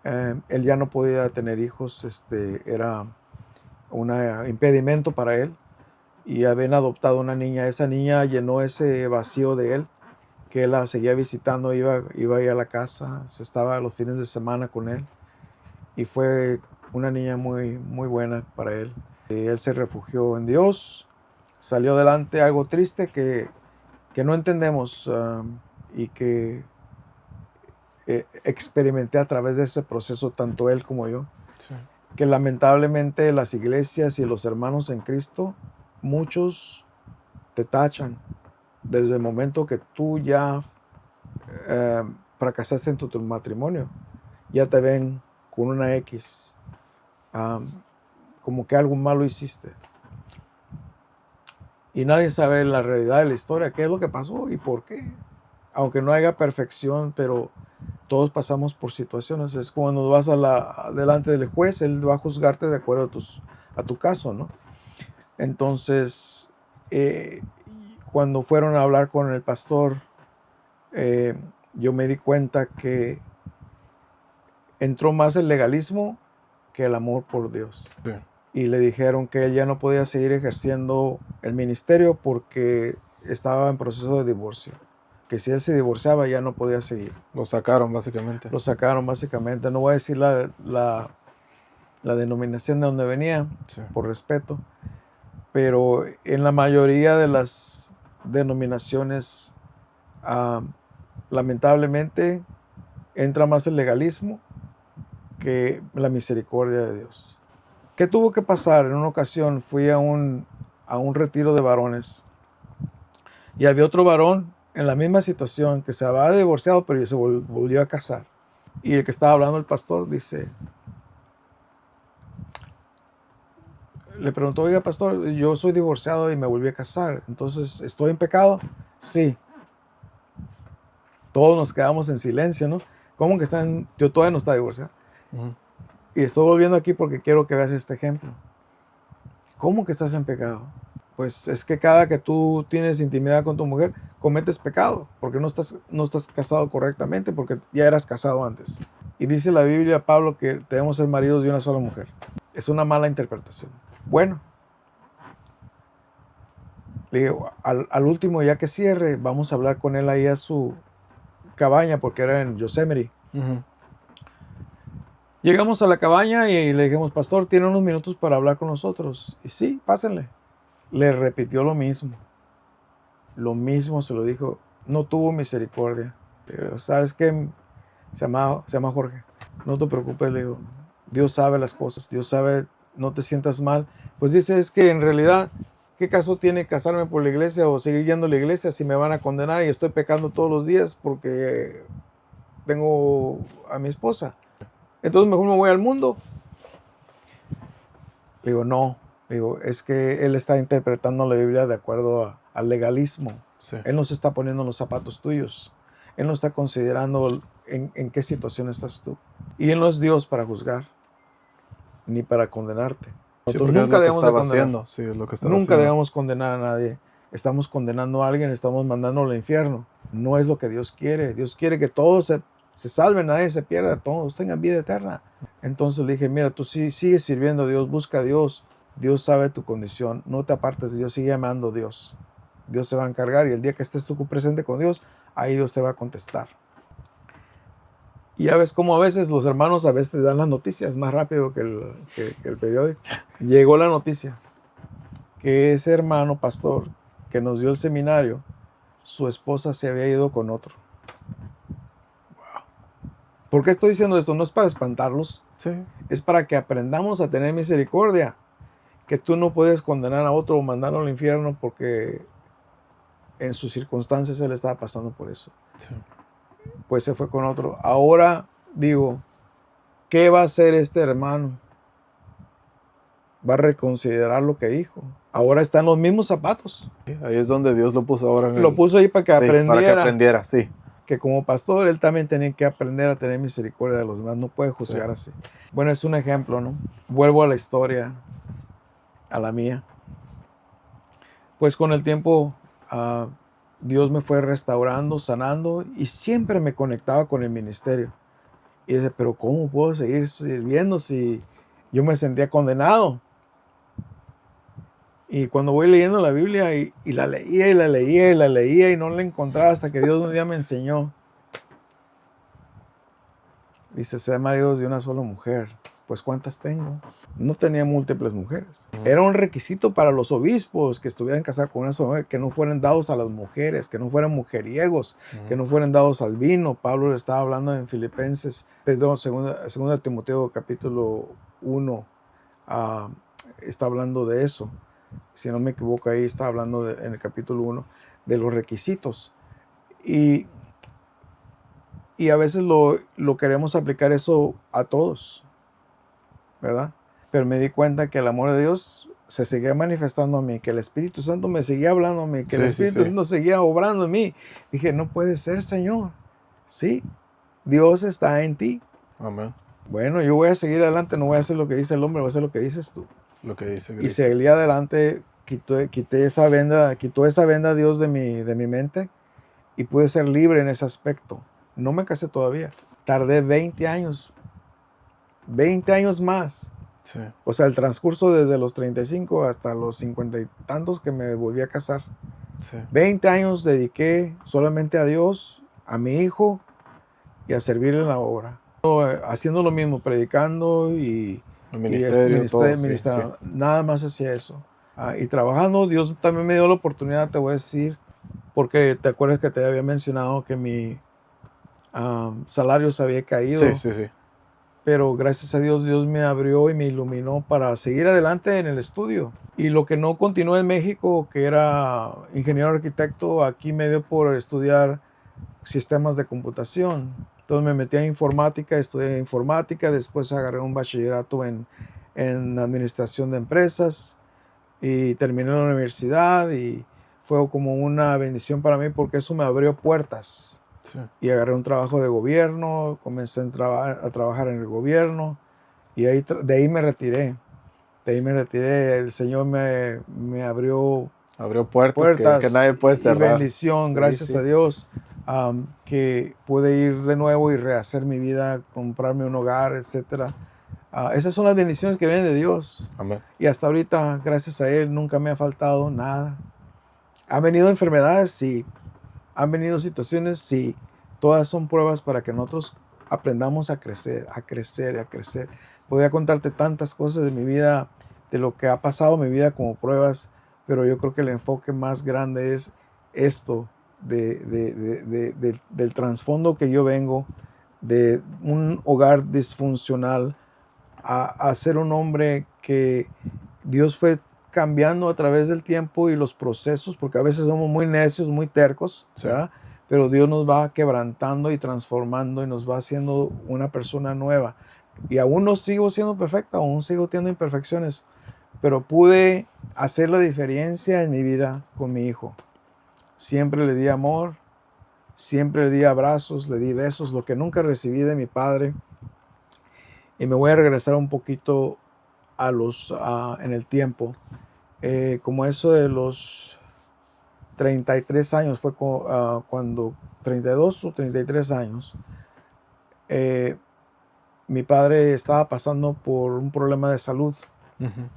él ya no podía tener hijos, era un impedimento para él y habían adoptado una niña. Esa niña llenó ese vacío de él, que él la seguía visitando, iba ahí a la casa, se estaba los fines de semana con él y fue una niña muy, muy buena para él. Él se refugió en Dios, salió adelante, algo triste que no entendemos y que experimenté a través de ese proceso, tanto él como yo, Sí. que lamentablemente las iglesias y los hermanos en Cristo, muchos te tachan desde el momento que tú ya fracasaste en tu matrimonio, ya te ven con una X, como que algo malo hiciste. Y nadie sabe la realidad de la historia, qué es lo que pasó y por qué. Aunque no haya perfección, pero todos pasamos por situaciones. Es cuando vas delante del juez, él va a juzgarte de acuerdo a tu caso, ¿no? Entonces, cuando fueron a hablar con el pastor, yo me di cuenta que entró más el legalismo que el amor por Dios. Sí. Y le dijeron que él ya no podía seguir ejerciendo el ministerio porque estaba en proceso de divorcio. Que si él se divorciaba ya no podía seguir. Lo sacaron, básicamente. Lo sacaron básicamente. No voy a decir la denominación de donde venía, Sí. por respeto, pero en la mayoría de las denominaciones, lamentablemente, entra más el legalismo que la misericordia de Dios. ¿Qué tuvo que pasar? En una ocasión fui a un retiro de varones y había otro varón en la misma situación que se había divorciado, pero se volvió a casar. Y el que estaba hablando, el pastor, le preguntó: oiga, pastor, yo soy divorciado y me volví a casar, entonces, ¿estoy en pecado? Sí. Todos nos quedamos en silencio, ¿no? ¿Cómo que yo todavía no está divorciado? Ujú. Y estoy volviendo aquí porque quiero que veas este ejemplo. ¿Cómo que estás en pecado? Pues es que cada que tú tienes intimidad con tu mujer, cometes pecado, porque no estás casado correctamente, porque ya eras casado antes. Y dice la Biblia, Pablo, que debemos ser maridos de una sola mujer. Es una mala interpretación. Bueno, le digo, al último, ya que cierre, vamos a hablar con él ahí a su cabaña, porque era en Yosemite. Ujú. Llegamos a la cabaña y le dijimos: pastor, ¿tiene unos minutos para hablar con nosotros? Y sí, pásenle. Le repitió lo mismo. Lo mismo se lo dijo. No tuvo misericordia. Pero, ¿sabes qué? Se llama Jorge. No te preocupes, le digo. Dios sabe las cosas. Dios sabe, no te sientas mal. Pues dice, es que en realidad, ¿qué caso tiene casarme por la iglesia o seguir yendo a la iglesia si me van a condenar y estoy pecando todos los días porque tengo a mi esposa? Entonces mejor me voy al mundo. Le digo, no. Le digo, es que él está interpretando la Biblia de acuerdo al legalismo. Sí. Él no se está poniendo en los zapatos tuyos. Él no está considerando en qué situación estás tú. Y Él no es Dios para juzgar, ni para condenarte. Sí, Nosotros porque es nunca lo que debemos de estaba condenar. haciendo. Sí, es lo que estaba Nunca haciendo. debemos condenar a nadie. Estamos condenando a alguien, estamos mandándolo al infierno. No es lo que Dios quiere. Dios quiere que todos se salven, nadie se pierda, todos tengan vida eterna. Entonces le dije, mira, tú sigues sirviendo a Dios, busca a Dios. Dios sabe tu condición, no te apartes de Dios, sigue amando a Dios. Dios se va a encargar y el día que estés tú presente con Dios, ahí Dios te va a contestar. Y ya ves cómo a veces los hermanos a veces te dan las noticias más rápido que el periódico. Llegó la noticia que ese hermano pastor que nos dio el seminario, su esposa se había ido con otro. ¿Por qué estoy diciendo esto? No es para espantarlos, Sí. es para que aprendamos a tener misericordia. Que tú no puedes condenar a otro o mandarlo al infierno porque en sus circunstancias él estaba pasando por eso. Sí. Pues se fue con otro. Ahora digo, ¿qué va a hacer este hermano? Va a reconsiderar lo que dijo. Ahora está en los mismos zapatos. Ahí es donde Dios lo puso ahora. Lo puso ahí para que Sí, aprendiera. para que aprendiera, sí. Que como pastor él también tenía que aprender a tener misericordia de los demás. No puede juzgar así. Bueno, es un ejemplo, ¿no? Vuelvo a la historia, a la mía. Pues con el tiempo Dios me fue restaurando, sanando y siempre me conectaba con el ministerio. Y dice, pero ¿cómo puedo seguir sirviendo si yo me sentía condenado? Y cuando voy leyendo la Biblia y la leía y la leía y la leía y no la encontraba hasta que Dios un día me enseñó. Dice, ser maridos de una sola mujer. Pues ¿cuántas tengo? No tenía múltiples mujeres. Era un requisito para los obispos que estuvieran casados con una sola mujer, que no fueran dados a las mujeres, que no fueran mujeriegos, que no fueran dados al vino. Pablo le estaba hablando en Filipenses, perdón, segunda Timoteo capítulo 1, está hablando de eso. Si no me equivoco, ahí está hablando en el capítulo 1 de los requisitos. Y a veces lo queremos aplicar eso a todos, ¿verdad? Pero me di cuenta que el amor de Dios se seguía manifestando a mí, que el Espíritu Santo me seguía hablando a mí, que el Espíritu Santo seguía obrando en mí. Dije, no puede ser, Señor. Sí, Dios está en ti. Amén. Bueno, yo voy a seguir adelante, no voy a hacer lo que dice el hombre, voy a hacer lo que dices tú. Lo que dice Y Cristo. seguí adelante, quitó esa venda Dios de mi mente y pude ser libre en ese aspecto. No me casé todavía. Tardé 20 años. 20 años más. Sí. O sea, el transcurso desde los 35 hasta los 50 y tantos que me volví a casar. Sí. 20 años dediqué solamente a Dios, a mi hijo y a servirle en la obra. Haciendo lo mismo, predicando y El ministerio, todo, ministrando. Nada más hacía eso. Y trabajando, Dios también me dio la oportunidad, te voy a decir, porque te acuerdas que te había mencionado que mi salario se había caído. Sí. Pero gracias a Dios, Dios me abrió y me iluminó para seguir adelante en el estudio. Y lo que no continué en México, que era ingeniero arquitecto, aquí me dio por estudiar sistemas de computación. Entonces me metí a informática, estudié informática, después agarré un bachillerato en administración de empresas y terminé en la universidad y fue como una bendición para mí porque eso me abrió puertas. Sí. Y agarré un trabajo de gobierno, comencé a trabajar en el gobierno y de ahí me retiré. El Señor me abrió Puertas que nadie puede cerrar. y bendición, Sí, gracias sí. a Dios, que pude ir de nuevo y rehacer mi vida, comprarme un hogar, etc. Esas son las bendiciones que vienen de Dios. Amén. Y hasta ahorita, gracias a Él, nunca me ha faltado nada. ¿Han venido enfermedades? Sí. ¿Han venido situaciones? Sí. Todas son pruebas para que nosotros aprendamos a crecer, a crecer y a crecer. Podría contarte tantas cosas de mi vida, de lo que ha pasado en mi vida como pruebas, pero yo creo que el enfoque más grande es esto, del trasfondo que yo vengo, de un hogar disfuncional, a ser un hombre que Dios fue cambiando a través del tiempo y los procesos, porque a veces somos muy necios, muy tercos, ¿verdad? Pero Dios nos va quebrantando y transformando y nos va haciendo una persona nueva. Y aún no sigo siendo perfecta, aún sigo teniendo imperfecciones, pero pude hacer la diferencia en mi vida con mi hijo. Siempre le di amor, siempre le di abrazos, le di besos, lo que nunca recibí de mi padre. Y me voy a regresar un poquito en el tiempo. Como eso de los 33 años, fue cuando 32 o 33 años, mi padre estaba pasando por un problema de salud. Uh-huh.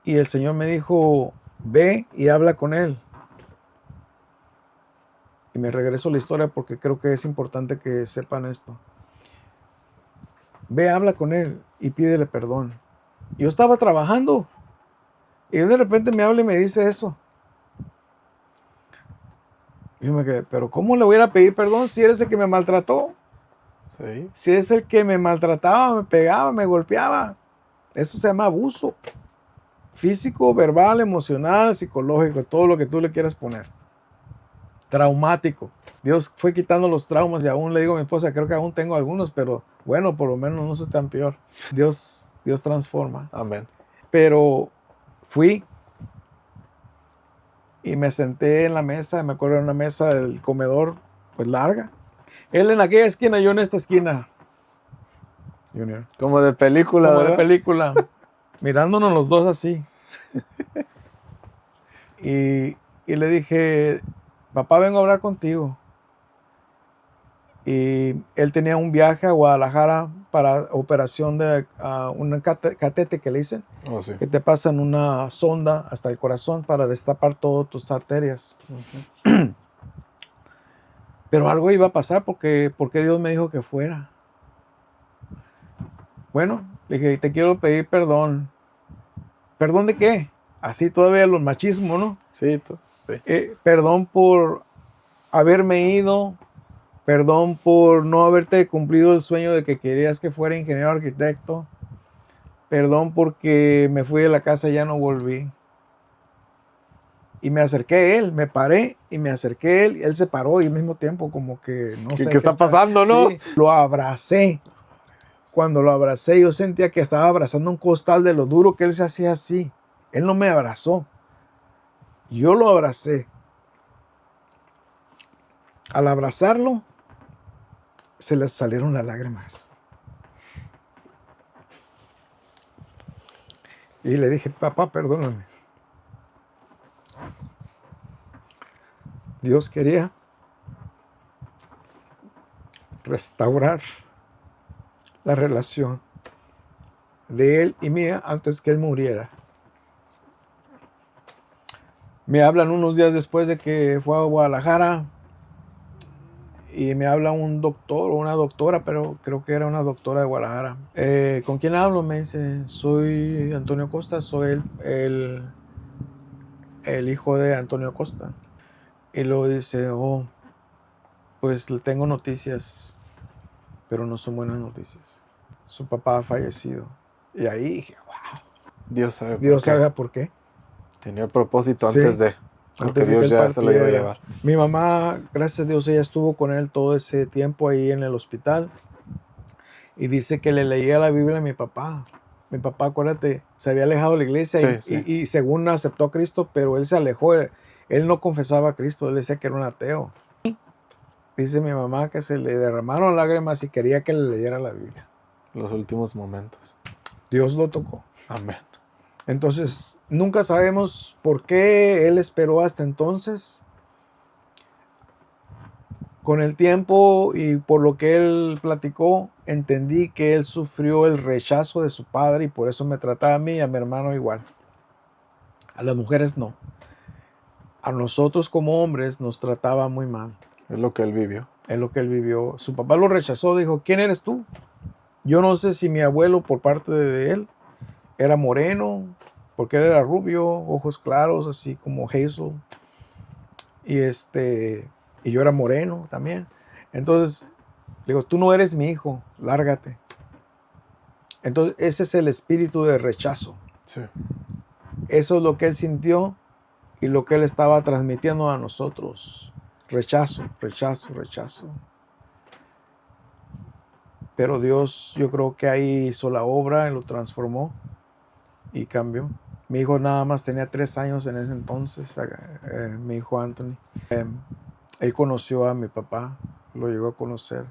Y el Señor me dijo, ve y habla con él. Y me regreso a la historia porque creo que es importante que sepan esto. Ve, habla con él y pídele perdón. Yo estaba trabajando y de repente me habla y me dice eso. Y yo me quedé, pero ¿cómo le voy a ir a pedir perdón si eres el que me maltrató? Sí. Si es el que me maltrataba, me pegaba, me golpeaba. Eso se llama abuso. Físico, verbal, emocional, psicológico, todo lo que tú le quieras poner. Traumático. Dios fue quitando los traumas y aún le digo a mi esposa, creo que aún tengo algunos, pero bueno, por lo menos no soy tan peor. Dios transforma. Amén. Pero fui y me senté en la mesa, me acuerdo en una mesa del comedor, pues larga. Él en aquella esquina, yo en esta esquina. Junior. Como de película, Como ¿verdad? de película. Mirándonos los dos así. y le dije, papá, vengo a hablar contigo. Y él tenía un viaje a Guadalajara para operación de un catete que le dicen, Oh, sí. que te pasan una sonda hasta el corazón para destapar todas tus arterias. Pero algo iba a pasar porque Dios me dijo que fuera. Bueno, le dije, te quiero pedir perdón. ¿Perdón de qué? Así todavía los machismos, ¿no? Sí, sí. Perdón por haberme ido. Perdón por no haberte cumplido el sueño de que querías que fuera ingeniero arquitecto. Perdón porque me fui de la casa y ya no volví. Y me acerqué a él, me paré y me acerqué a él. Y él se paró y al mismo tiempo como que no sé ¿Qué está pasando, no? Sí, lo abracé. Cuando lo abracé yo sentía que estaba abrazando un costal de lo duro que él se hacía así. Él no me abrazó. Yo lo abracé. Al abrazarlo, se le salieron las lágrimas. Y le dije, papá, perdóname. Dios quería restaurar la relación de él y mía antes que él muriera. Me hablan unos días después de que fue a Guadalajara y me habla un doctor o una doctora, pero creo que era una doctora de Guadalajara. ¿Con quién hablo? Me dice, soy Antonio Costa, soy el hijo de Antonio Costa. Y luego dice, oh, pues le tengo noticias, pero no son buenas noticias. Su papá ha fallecido. Y ahí dije, wow, Dios sabe Dios por qué. sabe por qué. Tenía el propósito Sí, antes de. Porque antes de que Dios él ya se lo iba a partiera. llevar. Mi mamá, gracias a Dios, ella estuvo con él todo ese tiempo ahí en el hospital. Y dice que le leía la Biblia a mi papá. Mi papá, acuérdate, se había alejado de la iglesia Sí, sí. y según aceptó a Cristo, pero él se alejó. Él no confesaba a Cristo, él decía que era un ateo. Dice mi mamá que se le derramaron lágrimas y quería que le leyera la Biblia. Los últimos momentos. Dios lo tocó. Amén. Entonces, nunca sabemos por qué él esperó hasta entonces. Con el tiempo y por lo que él platicó, entendí que él sufrió el rechazo de su padre y por eso me trataba a mí y a mi hermano igual. A las mujeres no. A nosotros como hombres nos trataba muy mal. Es lo que él vivió. Es lo que él vivió. Su papá lo rechazó, dijo, ¿quién eres tú? Yo no sé si mi abuelo por parte de él era moreno, porque él era rubio, ojos claros, así como Hazel. Y yo era moreno también. Entonces, le digo, tú no eres mi hijo, lárgate. Entonces, ese es el espíritu de rechazo. Sí. Eso es lo que él sintió y lo que él estaba transmitiendo a nosotros. Rechazo, rechazo, rechazo. Pero Dios, yo creo que ahí hizo la obra y lo transformó y cambió. Mi hijo nada más tenía 3 años en ese entonces, mi hijo Anthony. Él conoció a mi papá, lo llegó a conocer.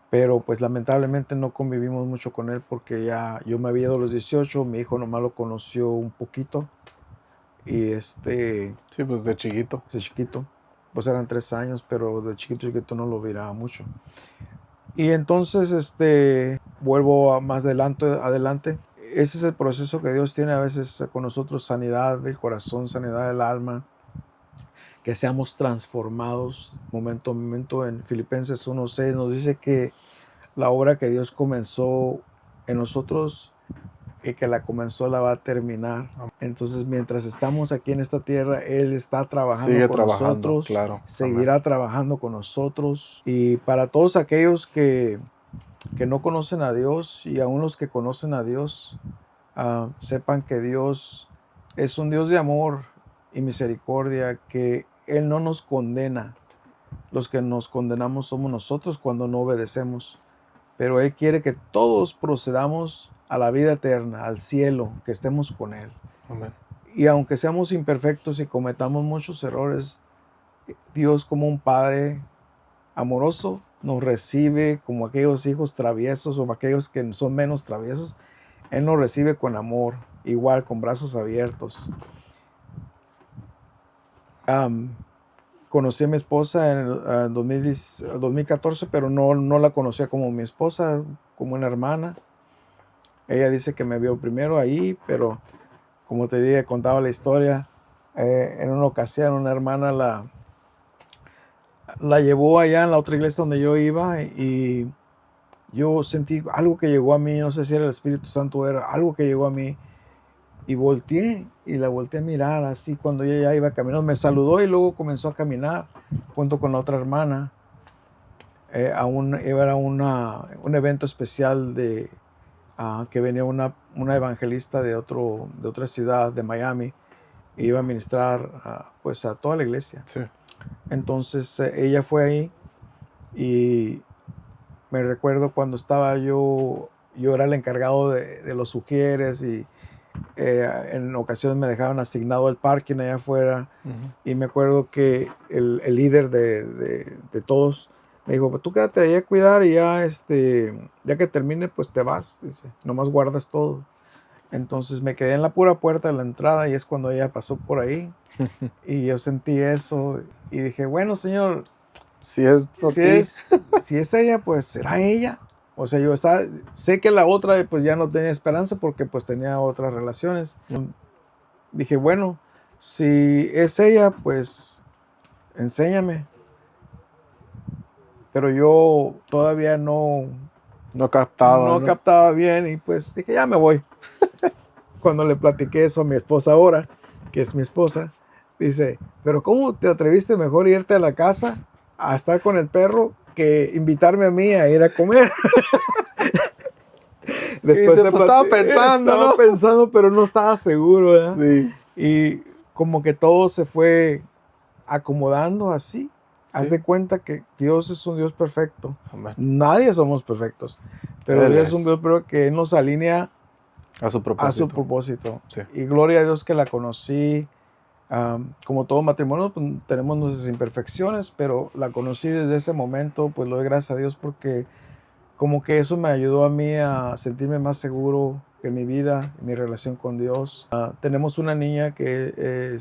Pero pues lamentablemente no convivimos mucho con él porque ya yo me había ido a los 18, mi hijo nomás lo conoció un poquito. Y Sí, pues de chiquito. de chiquito, pues eran 3 años, pero de chiquito no lo miraba mucho. Y entonces vuelvo más adelante. Ese es el proceso que Dios tiene a veces con nosotros, sanidad del corazón, sanidad del alma, que seamos transformados momento a momento. En Filipenses 1:6 nos dice que la obra que Dios comenzó en nosotros y que la comenzó la va a terminar. Entonces, mientras estamos aquí en esta tierra, Él está trabajando Sigue con trabajando, nosotros, claro. seguirá trabajando con nosotros. Y para todos aquellos que no conocen a Dios y aún los que conocen a Dios, sepan que Dios es un Dios de amor y misericordia, que Él no nos condena. Los que nos condenamos somos nosotros cuando no obedecemos. Pero Él quiere que todos procedamos a la vida eterna, al cielo, que estemos con Él. Amén. Y aunque seamos imperfectos y cometamos muchos errores, Dios como un Padre amoroso nos recibe como aquellos hijos traviesos o aquellos que son menos traviesos. Él nos recibe con amor, igual con brazos abiertos. Am, conocí a mi esposa en el 2010 2014, pero no la conocía como mi esposa, como una hermana. Ella dice que me vio primero ahí, pero como te dije, contaba la historia. En una ocasión una hermana la llevó allá en la otra iglesia donde yo iba y yo sentí algo que llegó a mí, no sé si era el Espíritu Santo, era algo que llegó a mí y volteé y la volteé a mirar así cuando ella ya iba caminando. Me saludó y luego comenzó a caminar junto con la otra hermana. Era un evento especial que venía una evangelista de otra ciudad, de Miami, e iba a ministrar pues a toda la iglesia. Sí. Entonces ella fue ahí y me recuerdo cuando estaba yo era el encargado de los sugieres y en ocasiones me dejaban asignado el parking allá afuera. Y me acuerdo que el líder de todos me dijo, pues tú quédate ahí a cuidar y ya que termine pues te vas, dice, nomás guardas todo. Entonces me quedé en la pura puerta de la entrada y es cuando ella pasó por ahí y yo sentí eso y dije, bueno, Señor, Si es por ti. si es ella, pues será ella. O sea, sé que la otra pues ya no tenía esperanza porque pues tenía otras relaciones. Dije, bueno, si es ella, pues enséñame. Pero yo todavía no No captaba. captaba bien y pues dije, ya me voy. Cuando le platiqué eso a mi esposa ahora, que es mi esposa, dice, pero ¿cómo te atreviste mejor irte a la casa a estar con el perro que invitarme a mí a ir a comer? Después de estaba plati- pensando, estaba ¿no? pensando, pero no estaba seguro, ¿verdad? Sí. Y como que todo se fue acomodando así. Haz Sí. de cuenta que Dios es un Dios perfecto. Amén. Nadie somos perfectos, pero Él Dios es un es. Dios perfecto que Él nos alinea A su a propósito. su propósito. Sí. Y gloria a Dios que la conocí. Como todo matrimonio, pues, tenemos nuestras imperfecciones, pero la conocí desde ese momento, pues le doy gracias a Dios porque como que eso me ayudó a mí a sentirme más seguro en mi vida, en mi relación con Dios. Tenemos una niña que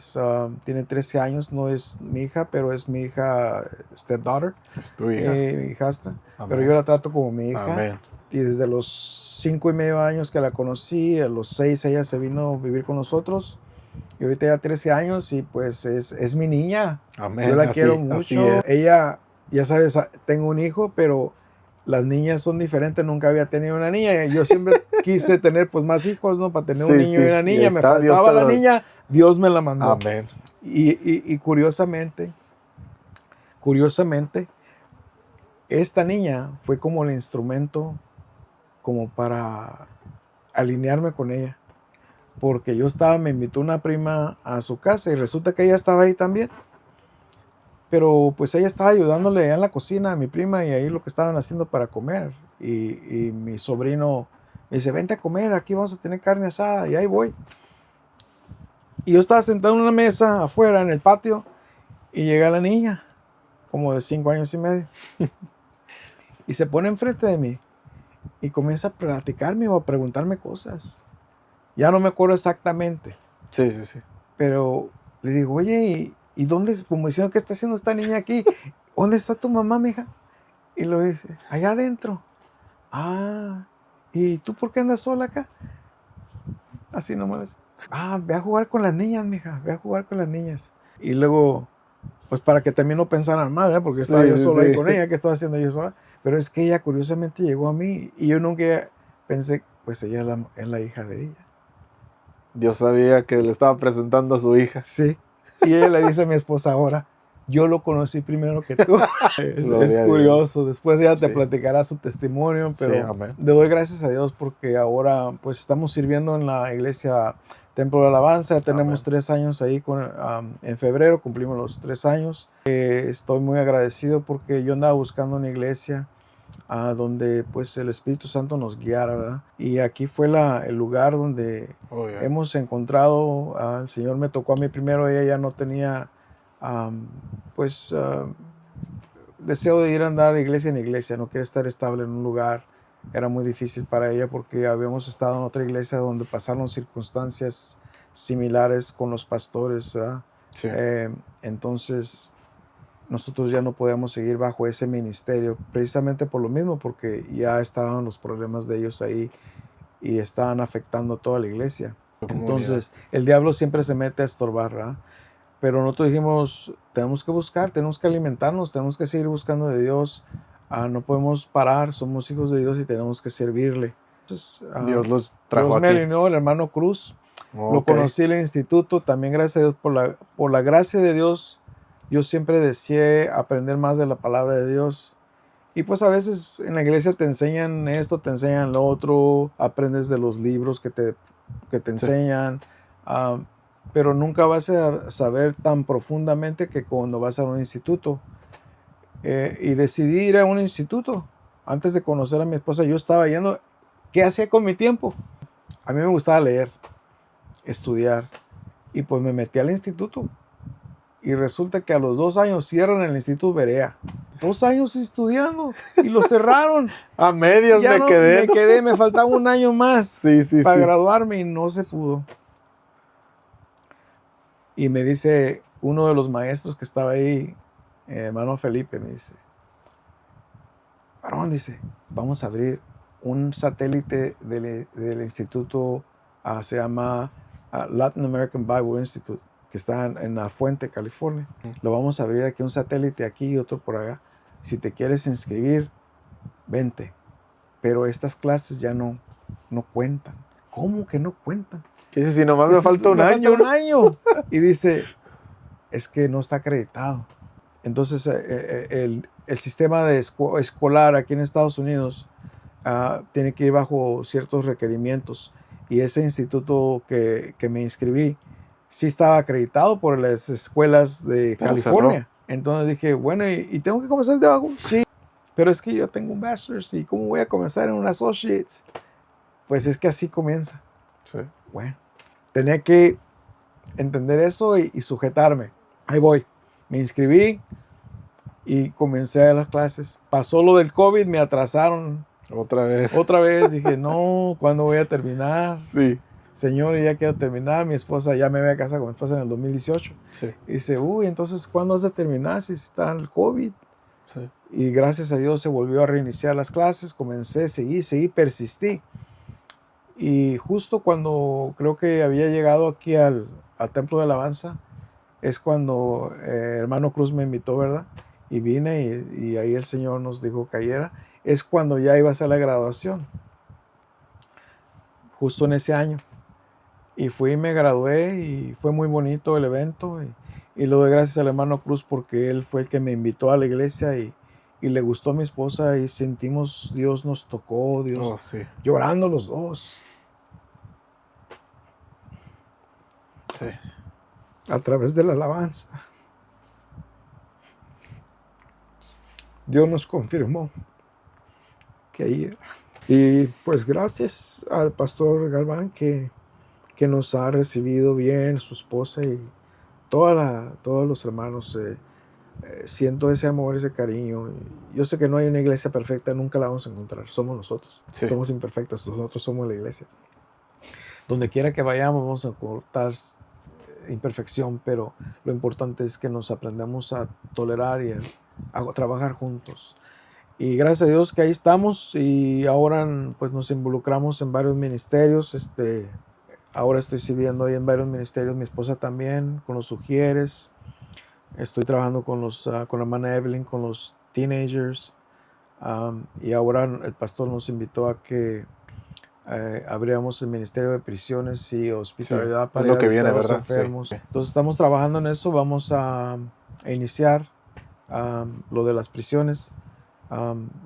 tiene 13 años, no es mi hija, pero es mi hija stepdaughter, Es tu hija. mi hijastra, pero Amén. yo la trato como mi hija. Amén. Y desde los 5 y medio años que la conocí, a los 6 ella se vino a vivir con nosotros. Y ahorita ya 13 años y pues es mi niña. Amén. Yo la Así- quiero así mucho. es. Ella, ya sabes, tengo un hijo, pero las niñas son diferentes. Nunca había tenido una niña. Yo siempre quise tener pues más hijos, ¿no? Para tener un Sí, niño sí. y una Y niña. ahí Me está, Dios faltaba te la lo- niña, Dios me la mandó. Amén. Y curiosamente, esta niña fue como el instrumento como para alinearme con ella. Porque me invitó una prima a su casa y resulta que ella estaba ahí también. Pero pues ella estaba ayudándole allá en la cocina a mi prima y ahí lo que estaban haciendo para comer. Y mi sobrino me dice, vente a comer, aquí vamos a tener carne asada. Y ahí voy. Y yo estaba sentado en una mesa afuera en el patio y llega la niña, como de 5 años y medio. Y se pone enfrente de mí y comienza a platicarme o a preguntarme cosas. Ya no me acuerdo exactamente. Sí, sí, sí. Pero le digo, oye, ¿y dónde? Como diciendo, ¿qué está haciendo esta niña aquí? ¿Dónde está tu mamá, mija? Y lo dice, allá adentro. Ah, ¿y tú por qué andas sola acá? Así nomás. Ve a jugar con las niñas, mija, ve a jugar con las niñas. Y luego, pues para que también no pensaran mal, ¿eh? Porque estaba Sí, yo sí, solo sí. ahí con ella, ¿qué estaba haciendo yo sola? Pero es que ella curiosamente llegó a mí y yo nunca pensé, pues ella es la hija de ella. Dios sabía que le estaba presentando a su hija. Sí. Y ella le dice a mi esposa ahora, yo lo conocí primero que tú. Gloria Es a curioso. Después ella te Sí. platicará su testimonio, Sí, pero amén. le doy gracias a Dios porque ahora pues estamos sirviendo en la iglesia Templo de Alabanza. Ya tenemos Amén. 3 años ahí. En febrero cumplimos los 3 años. Estoy muy agradecido porque yo andaba buscando una iglesia donde pues el Espíritu Santo nos guiara, ¿verdad? Y aquí fue el lugar donde Oh, yeah. hemos encontrado, el Señor me tocó a mí primero, ella ya no tenía deseo de ir a andar de iglesia en iglesia, no quiere estar estable en un lugar. Era muy difícil para ella porque habíamos estado en otra iglesia donde pasaron circunstancias similares con los pastores, ¿verdad? Sí. Entonces, nosotros ya no podíamos seguir bajo ese ministerio, precisamente por lo mismo, porque ya estaban los problemas de ellos ahí y estaban afectando a toda la iglesia. Entonces, el diablo siempre se mete a estorbar, ¿verdad? Pero nosotros dijimos, tenemos que buscar, tenemos que alimentarnos, tenemos que seguir buscando de Dios. No podemos parar, somos hijos de Dios y tenemos que servirle. Entonces, Dios los trajo Dios me aquí. alineó, el hermano Cruz. Lo Ok. conocí en el instituto, también gracias a Dios, por la gracia de Dios, yo siempre deseé aprender más de la palabra de Dios. Y pues a veces en la iglesia te enseñan esto, te enseñan lo otro, aprendes de los libros que te Sí. enseñan, pero nunca vas a saber tan profundamente que cuando vas a un instituto. Y decidí ir a un instituto. Antes de conocer a mi esposa, yo estaba yendo, ¿qué hacía con mi tiempo? A mí me gustaba leer, estudiar, y pues me metí al instituto. Y resulta que a los 2 años cierran el Instituto Berea. 2 años estudiando y lo cerraron. A medias Ya me no, quedé. ¿no? me faltaba un año más Sí, sí, para sí. graduarme y no se pudo. Y me dice uno de los maestros que estaba ahí, hermano Felipe, me dice, varón, dice, vamos a abrir un satélite del instituto, se llama Latin American Bible Institute, que está en La Fuente, California. Lo vamos a abrir aquí, un satélite aquí y otro por allá. Si te quieres inscribir, vente. Pero estas clases ya no cuentan. ¿Cómo que no cuentan? ¿Qué dice? Si nomás me falta un Me año. falta un año. Y dice, es que no está acreditado. Entonces, el sistema de escolar aquí en Estados Unidos tiene que ir bajo ciertos requerimientos. Y ese instituto que me inscribí sí estaba acreditado por las escuelas de Pero California. Entonces dije, bueno, ¿y tengo que comenzar de abajo? Sí, pero es que yo tengo un bachelor's y ¿cómo voy a comenzar en un associate's? Pues es que así comienza. Sí. Bueno, tenía que entender eso y sujetarme. Ahí voy. Me inscribí y comencé a las clases. Pasó lo del COVID, me atrasaron Otra vez. otra vez. Dije, no, ¿cuándo voy a terminar? Sí. Señor, ya quiero terminar. Mi esposa, ya me había casado con mi esposa en el 2018. Sí. Y dice, uy, entonces, ¿cuándo vas a terminar si está el COVID? Sí. Y gracias a Dios se volvió a reiniciar las clases. Comencé, seguí, persistí. Y justo cuando creo que había llegado aquí al Templo de Alabanza, es cuando hermano Cruz me invitó, ¿verdad? Y vine y ahí el Señor nos dijo que cayera. Es cuando ya iba a ser la graduación, justo en ese año. Y fui y me gradué y fue muy bonito el evento. Y lo doy gracias al hermano Cruz porque él fue el que me invitó a la iglesia y le gustó a mi esposa y sentimos, Dios nos tocó, Dios Oh, sí. llorando los dos. Sí. A través de la alabanza. Dios nos confirmó que ahí era. Y pues gracias al pastor Galván que nos ha recibido bien, su esposa y todos los hermanos. Siento ese amor, ese cariño. Yo sé que no hay una iglesia perfecta, nunca la vamos a encontrar. Somos nosotros. Sí. Somos imperfectos, nosotros somos la iglesia. Donde quiera que vayamos vamos a encontrar imperfección, pero lo importante es que nos aprendamos a tolerar y a trabajar juntos. Y gracias a Dios que ahí estamos y ahora pues nos involucramos en varios ministerios. Ahora estoy sirviendo ahí en varios ministerios, mi esposa también, con los Ujieres. Estoy trabajando con la hermana Evelyn, con los teenagers. Y ahora el pastor nos invitó a que abriéramos el Ministerio de Prisiones y Hospitalidad Sí, para es lo ir a que visitar viene, a los ¿verdad? enfermos. Sí. Entonces estamos trabajando en eso. Vamos a iniciar lo de las prisiones,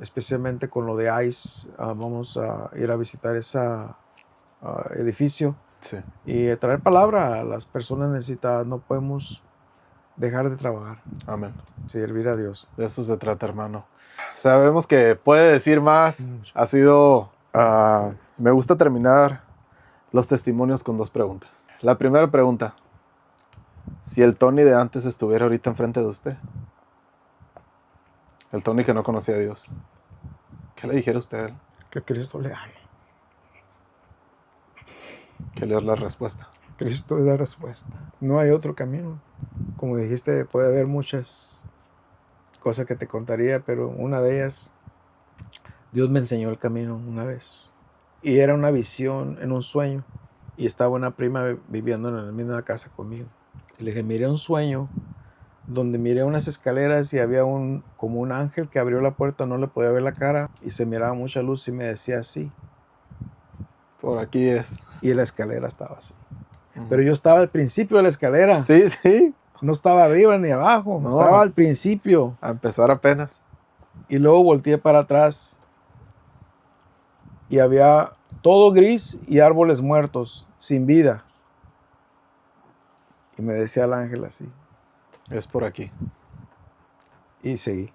especialmente con lo de ICE. Vamos a ir a visitar ese edificio Sí. y traer palabra a las personas necesitadas. No podemos dejar de trabajar, Amén. servir a Dios. De eso se trata, hermano. Sabemos que puede decir más. Ha sido... me gusta terminar los testimonios con 2 preguntas. La primera pregunta. Si el Tony de antes estuviera ahorita enfrente de usted, el Tony que no conocía a Dios, ¿qué le dijera usted a él? Que Cristo le ama. ¿Qué le es la respuesta? Cristo es la respuesta. No hay otro camino. Como dijiste, puede haber muchas cosas que te contaría, pero una de ellas, Dios me enseñó el camino una vez. Y era una visión en un sueño. Y estaba una prima viviendo en la misma casa conmigo. Y le dije, miré un sueño donde miré unas escaleras y había como un ángel que abrió la puerta, no le podía ver la cara y se miraba mucha luz y me decía así. Por aquí es. Y la escalera estaba así. Pero yo estaba al principio de la escalera. Sí, sí. No estaba arriba ni abajo. No. Estaba al principio. A empezar apenas. Y luego volteé para atrás. Y había todo gris y árboles muertos, sin vida. Y me decía el ángel así. Es por aquí. Y seguí.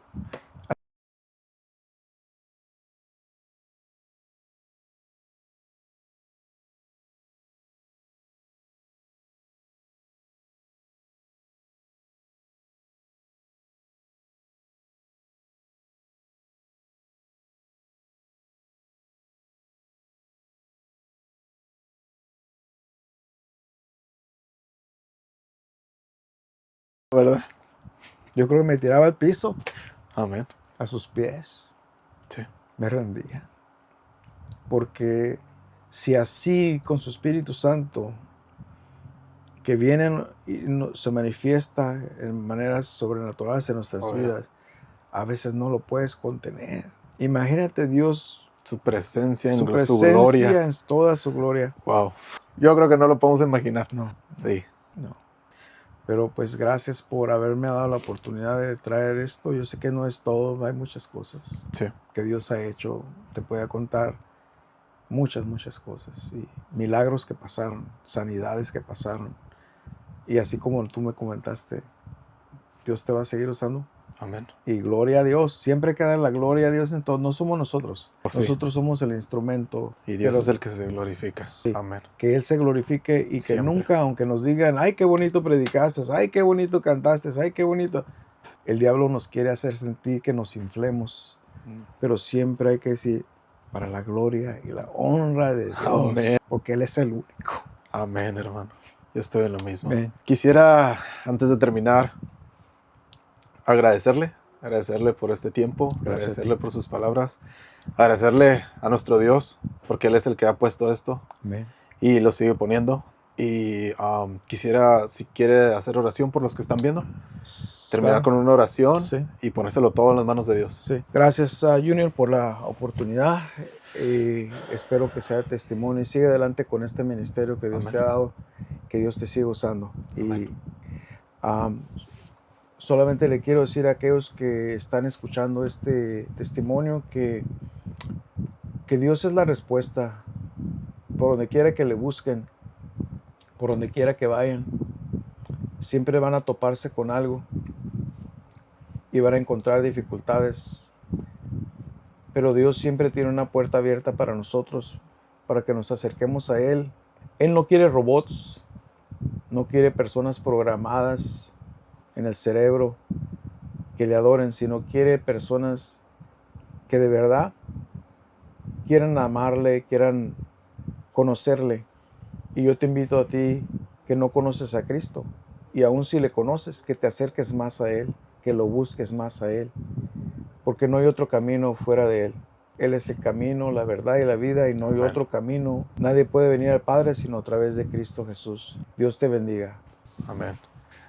¿Verdad? Yo creo que me tiraba al piso, Amén. a sus pies. Sí. Me rendía. Porque si así con su Espíritu Santo, que viene y se manifiesta en maneras sobrenaturales en nuestras Obvio. vidas, a veces no lo puedes contener. Imagínate Dios, Su presencia en su su presencia gloria. en toda su gloria. Wow. Yo creo que no lo podemos imaginar. No, Sí. no. Pero pues gracias por haberme dado la oportunidad de traer esto. Yo sé que no es todo, hay muchas cosas Sí. que Dios ha hecho. Te puedo contar muchas, muchas cosas. Y milagros que pasaron, sanidades que pasaron. Y así como tú me comentaste, Dios te va a seguir usando. Amén. Y gloria a Dios. Siempre hay que dar la gloria a Dios en todo. No somos nosotros. Sí. Nosotros somos el instrumento. Y Dios pero es el que se glorifica. Sí. Amén. que Él se glorifique y que Siempre. nunca, aunque nos digan, ay, qué bonito predicaste, ay, qué bonito cantaste, ay, qué bonito. El diablo nos quiere hacer sentir que nos inflemos. Pero siempre hay que decir, para la gloria y la honra de Dios. Amén. Porque Él es el único. Amén, hermano. Yo estoy en lo mismo. Amén. Quisiera, antes de terminar, agradecerle por este tiempo, Gracias a agradecerle ti. por sus palabras, agradecerle a nuestro Dios, porque Él es el que ha puesto esto Amén. y lo sigue poniendo. Y quisiera, si quiere hacer oración por los que están viendo, terminar con una oración Sí. y ponérselo todo en las manos de Dios. Sí. Gracias a Junior por la oportunidad. Espero que sea testimonio y sigue adelante con este ministerio que Dios Amén. te ha dado, que Dios te siga usando. Amén. Y solamente le quiero decir a aquellos que están escuchando este testimonio que Dios es la respuesta por donde quiera que le busquen, por donde quiera que vayan. Siempre van a toparse con algo y van a encontrar dificultades. Pero Dios siempre tiene una puerta abierta para nosotros, para que nos acerquemos a Él. Él no quiere robots, no quiere personas programadas en el cerebro que le adoren, sino quiere personas que de verdad quieran amarle, quieran conocerle. Y yo te invito a ti que no conoces a Cristo, y aún si le conoces, que te acerques más a Él, que lo busques más a Él, porque no hay otro camino fuera de Él. Él es el camino, la verdad y la vida, y no hay Amén. otro camino. Nadie puede venir al Padre sino a través de Cristo Jesús. Dios te bendiga. Amén.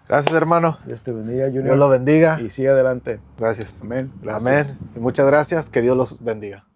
Gracias, hermano. Dios te bendiga, Junior. Dios lo bendiga. Y sigue adelante. Gracias. Amén. Gracias. Amén. Y muchas gracias. Que Dios los bendiga.